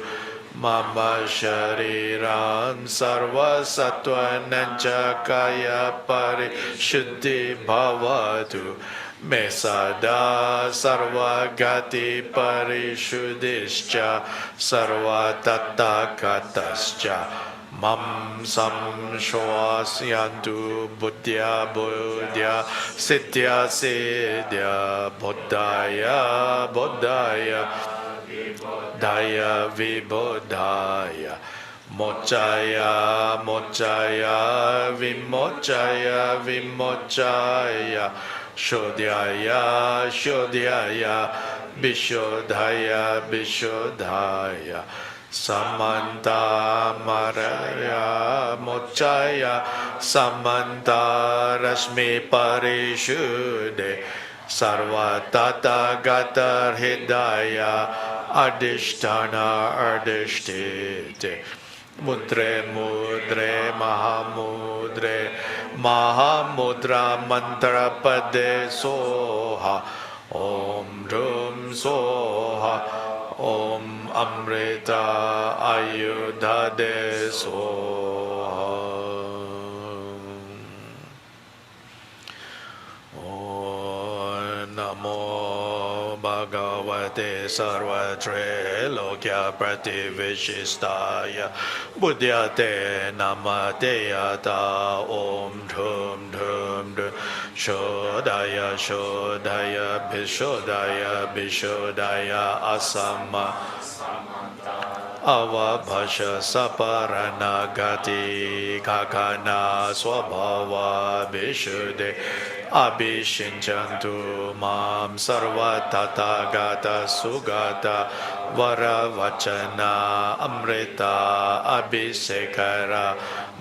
Mama Shariram Sarva Sattvanancha Kaya Parishuddhi Bhavatu Me Sada Sarva Gati Parishuddhischa Sarva Tathagatascha Mam Samshwasyantu Buddhya Buddhya Sitya Siddhya Buddhaya Buddhaya Daya Vibodhaya Mochaya Mochaya Vimochaya Vimochaya Shodhyaya Shodhyaya Bishodhaya Bishodhaya Samanta Maraya Mochaya Samanta Rashmi Parishuddhe Sarva Tathagata Hridaya Adhishtana Adhishtite Mudre Mudre Mahamudre Mahamudra Mantra Pade Soha Om Drum Soha Om Amrita Ayudhade Soha Namo Bhagavate Sarvatre Lokya Prativishistaya Buddhyate Namate Yata Om Dhum Dhum Dhum Shodhaya Shodhaya Bishodhaya Bishodhaya Asama avabhasha saparanagati kakana swabhava vishuddhe abhishinchantu mam sarva tathagata sugata varavachana amrita abhisekara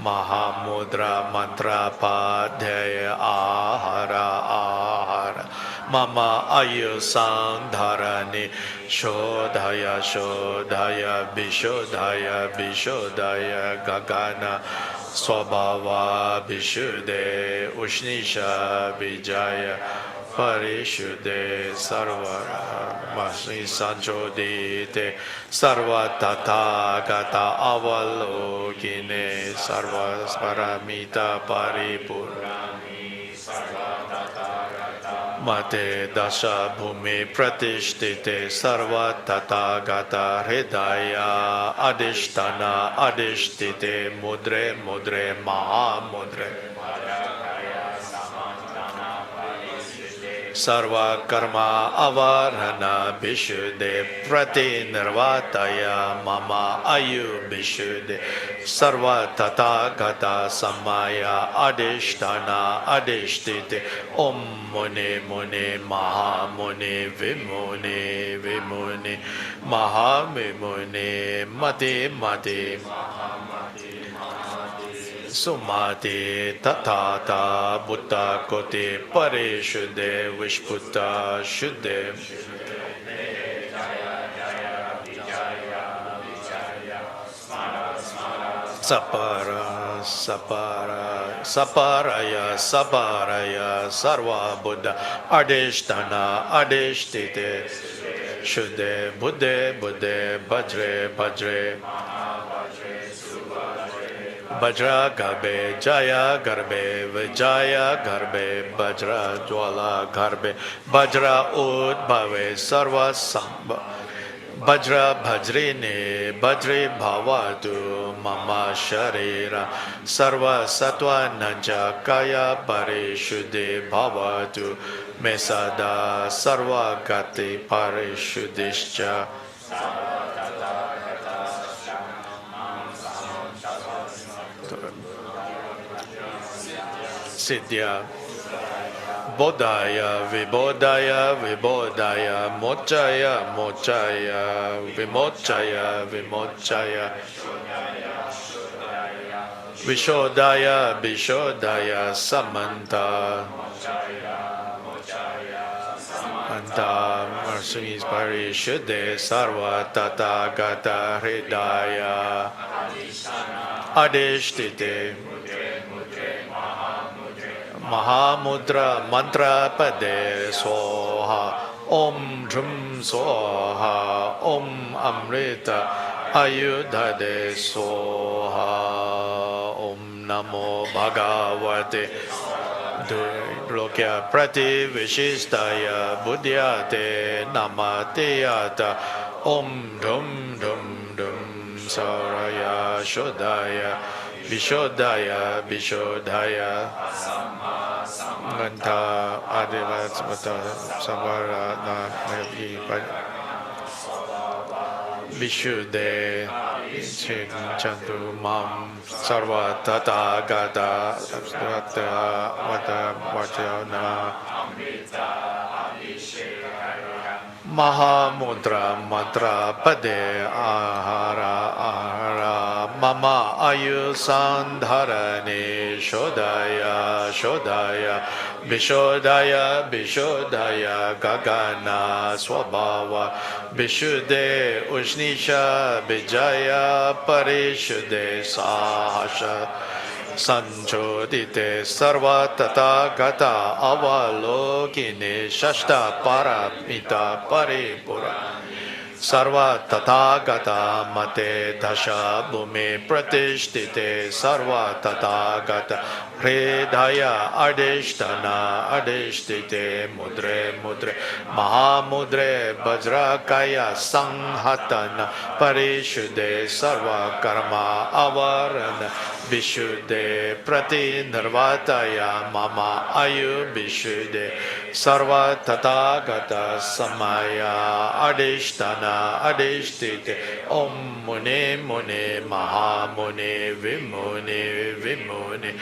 mahamudra mantra padhyaya ahara ahara mama ayusandharani shodhaya shodhaya vishodhaya vishodhaya gagana swabhava vishuddhe Usnisavijaya Parishuddhe Sarva Masni Sanchodite Sarva Tathagata Avalokine Sarva Paramita Paripurani Mate Dasha Bhumi Pratishtite Sarva Tathagata Hridaya Adishtana Adishtite Mudre Mudre Mahamudre Sarva karma avarhana vishuddhe prati nirvataya mama ayu vishuddhe sarva tathagata samaya adishtana adishtite om muni muni maha muni vimuni vimuni maha vimuni mati mati Sumati tatata buddha koti parishuddhe vishputa shuddhe sapara sapara saparaya saparaya sarva buddha adishtana adishtite shuddhe buddhe buddhe bhajre bhajre Bajra garbe jaya garbe vijaya garbe bajra jwala garbe bajra udbhave sarva sambha bajra bhajrine bajri bhavatu mama sharira sarva sattva nanja kaya parishuddhi bhavatu mesada sarva gati parishuddhischa Siddhya Bodhaya Vibodhaya Vibodhaya Mochaya Mochaya Vimochaya Vimochaya Vishodhaya Vishodhaya Samanta Anta Mercy Parishuddhe Sarva Tathagata Hridaya Adishtite Mahamudra Mantra Pade Soha Om Drum Soha Om Amrita Ayudhade Soha Om Namo Bhagavate Lokya Prati Vishishtaya Buddhyate Namate Yata Om Dum Dum Dum Saraya Shodhaya Vishodhaya Vishodhaya Ganta Adivasmata Savarana Vishuddhe Chantu Mam Sarva Tathagata Vata Vachana Mahamudra Mantra Pade Ahara Ahara Mama Ayusandharani Shodhaya Shodhaya Vishodhaya Vishodhaya Gagana Swabhava Vishuddhe Usnisavijaya Parishuddhe Sahasha Sanchodite Sarva Tathagata Avalokine Shashta Paramita Paripura Sarva Tathagata Mate Dasha Bhumi Pratishtite Sarva Tathagata Hridaya Adishtana Adishtite Mudre Mudre Mahamudre Vajrakaya Sanghatana Parishuddhe Sarva Karma Avarana Vishuddhe Prati Nirvataya Mama Ayu Vishuddhe Sarva Tathagata Samaya Adishtana Adishtite Om Mune Mune Maha Mune Vimune Vimune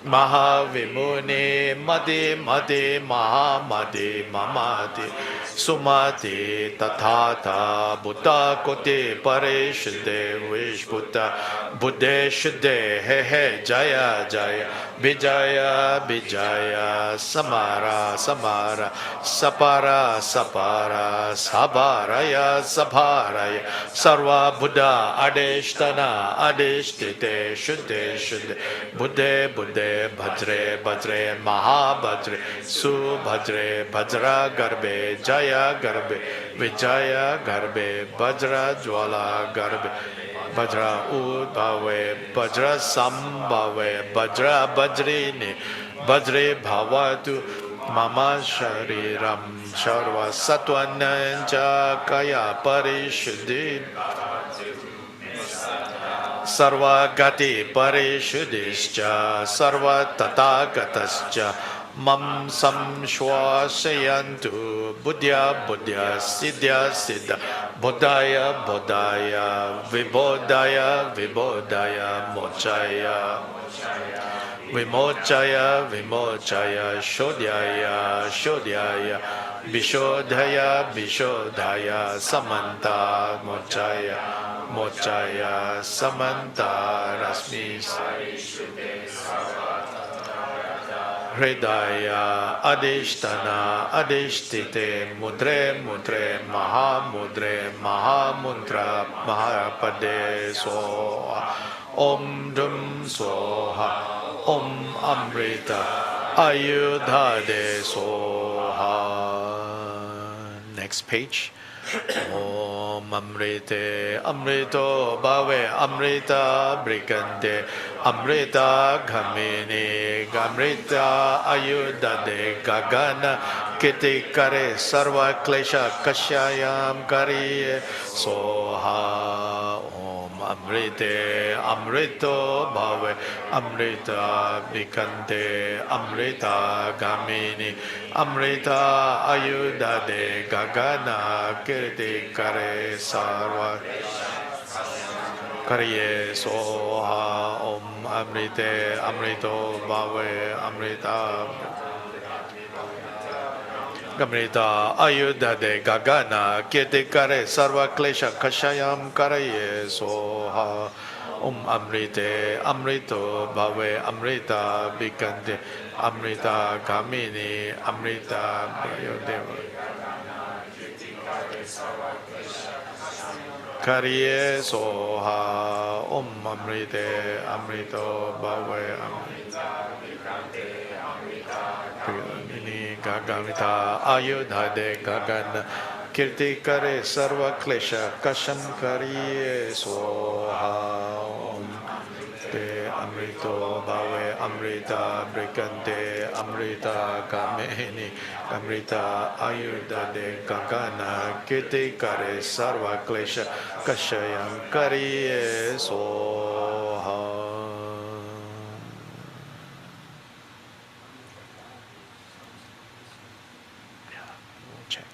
Maha Vimune Madi Madi Maha Madi Mamati Sumati Tathata Buddha Koti Parishde Vishbhuta Buddhe Shuddhe He He Jaya Jaya Vijaya Vijaya Samara Samara Sapara Sapara Sabaraya Sabaraya Sarva Buddha Adeshtana Adeshtite Shuddhe Shuddhe Buddhe Buddhe Bhadre Bhadre Mahabhadre Subhadre Bhadra Garbe Jaya Garbe Vijaya Garbe Bhadra Jwala Garbe Bhadra Udbhave Bhadra Sambhave Bhadra Bhadrini Bhadre Bhavatu Mama Shariram Sharva Satwananja Kaya Parishuddhi Sarva Gati Parishuddhischa Sarva Tathagatascha Mam Samshwasayantu Buddhya Buddhya Siddhya Siddha Bodhaya Bodhaya Vibodhaya Vibodhaya Mochaya Vimochaya Vimochaya Shodhyaya Shodhyaya Vishodhaya Vishodhaya Samanta Mochaya Mochaya Samanta Rasmi Hridaya Adishtana Adishtite Mudre Mudre Mahamudre Mahamudra Mahapade Soha Om Dum Soha Om Amrita Ayudhade Soha. Next page. Om Amrite Amrito Bhave Amrita Brikante Amrita Ghamini Gamrita Ayudhade Gagana Kiti Kare Sarva Klesha Kashayam Kariye Soha. Om Amrite Amrito Bhave Amrita Brikante Amrita Gamini Amrita Ayudhade Gagana Kirti Kare Sarva Kariye Soha. Om Amrite Amrito Bhave Amrita Gamrita Ayudhade Gagana Kirti Kare Sarva Klesha Kashayam Karaye Soha. Om Amrite Amrito Bhave Amrita Bhikante Amrita Gamini Amrita Prayodeva Kariye Soha. Om Amrite Amrito Bhave Amrita Gamini Gagamita Ayudhade Gagana Kirti Kare Sarva Klesha Kasham Kariye Soha. Om Te Amrito Bhave Amrita Brikante Amrita Kameni Amrita Ayudhade Gagana Kirti Kare Sarva Klesha Kashayam Kariye Soha. Check.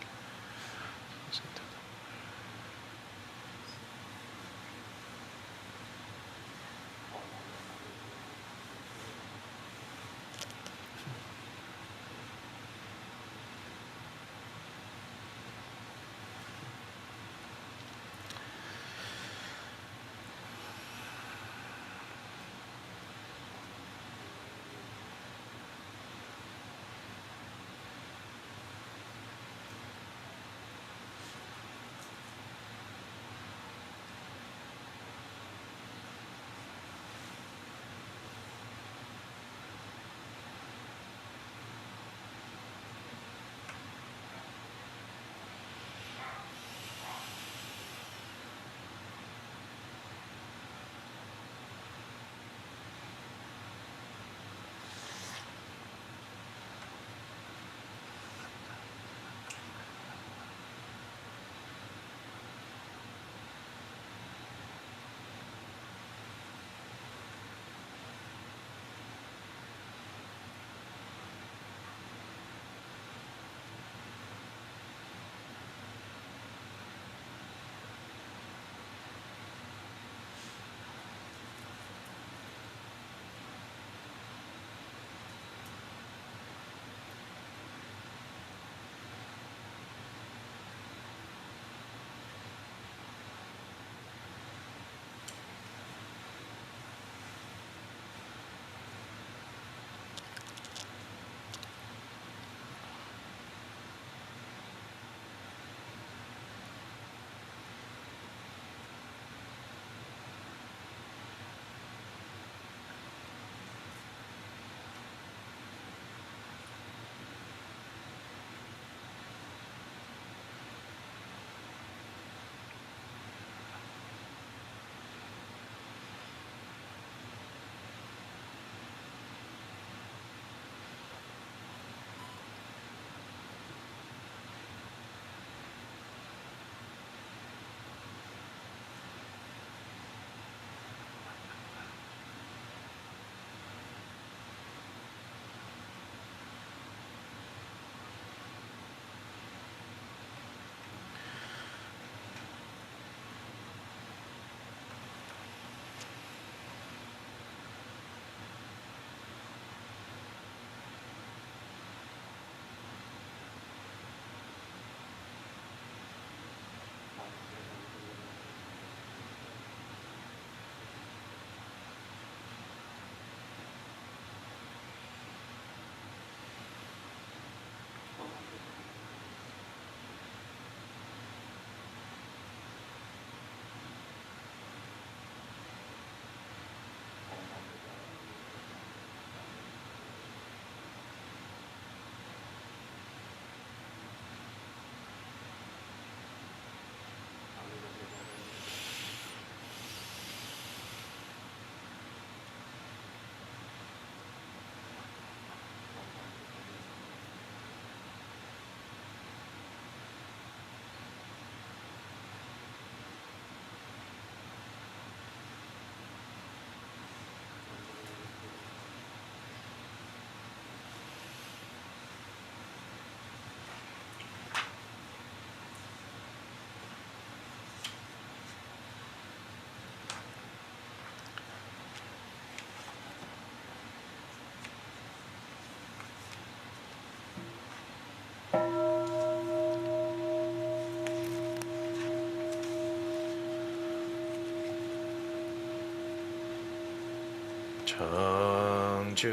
청주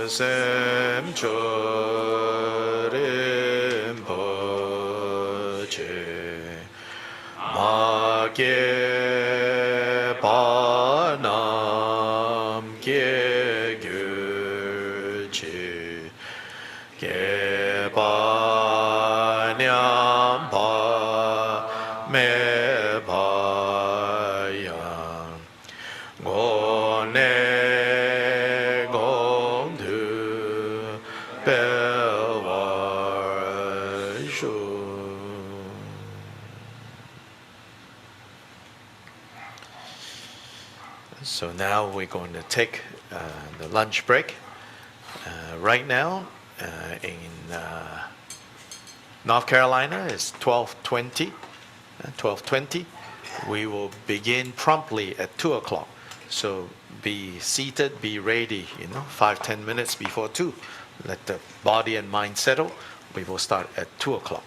샘초림보제 마계 바남계 규지 개바냠 바매바양 고내 공두 배월수. So now we're going to take the lunch break. Right now in North Carolina it's 12:20. 12:20. We will begin promptly at 2 o'clock. So be seated, be ready, 5-10 minutes before 2. Let the body and mind settle. We will start at 2 o'clock.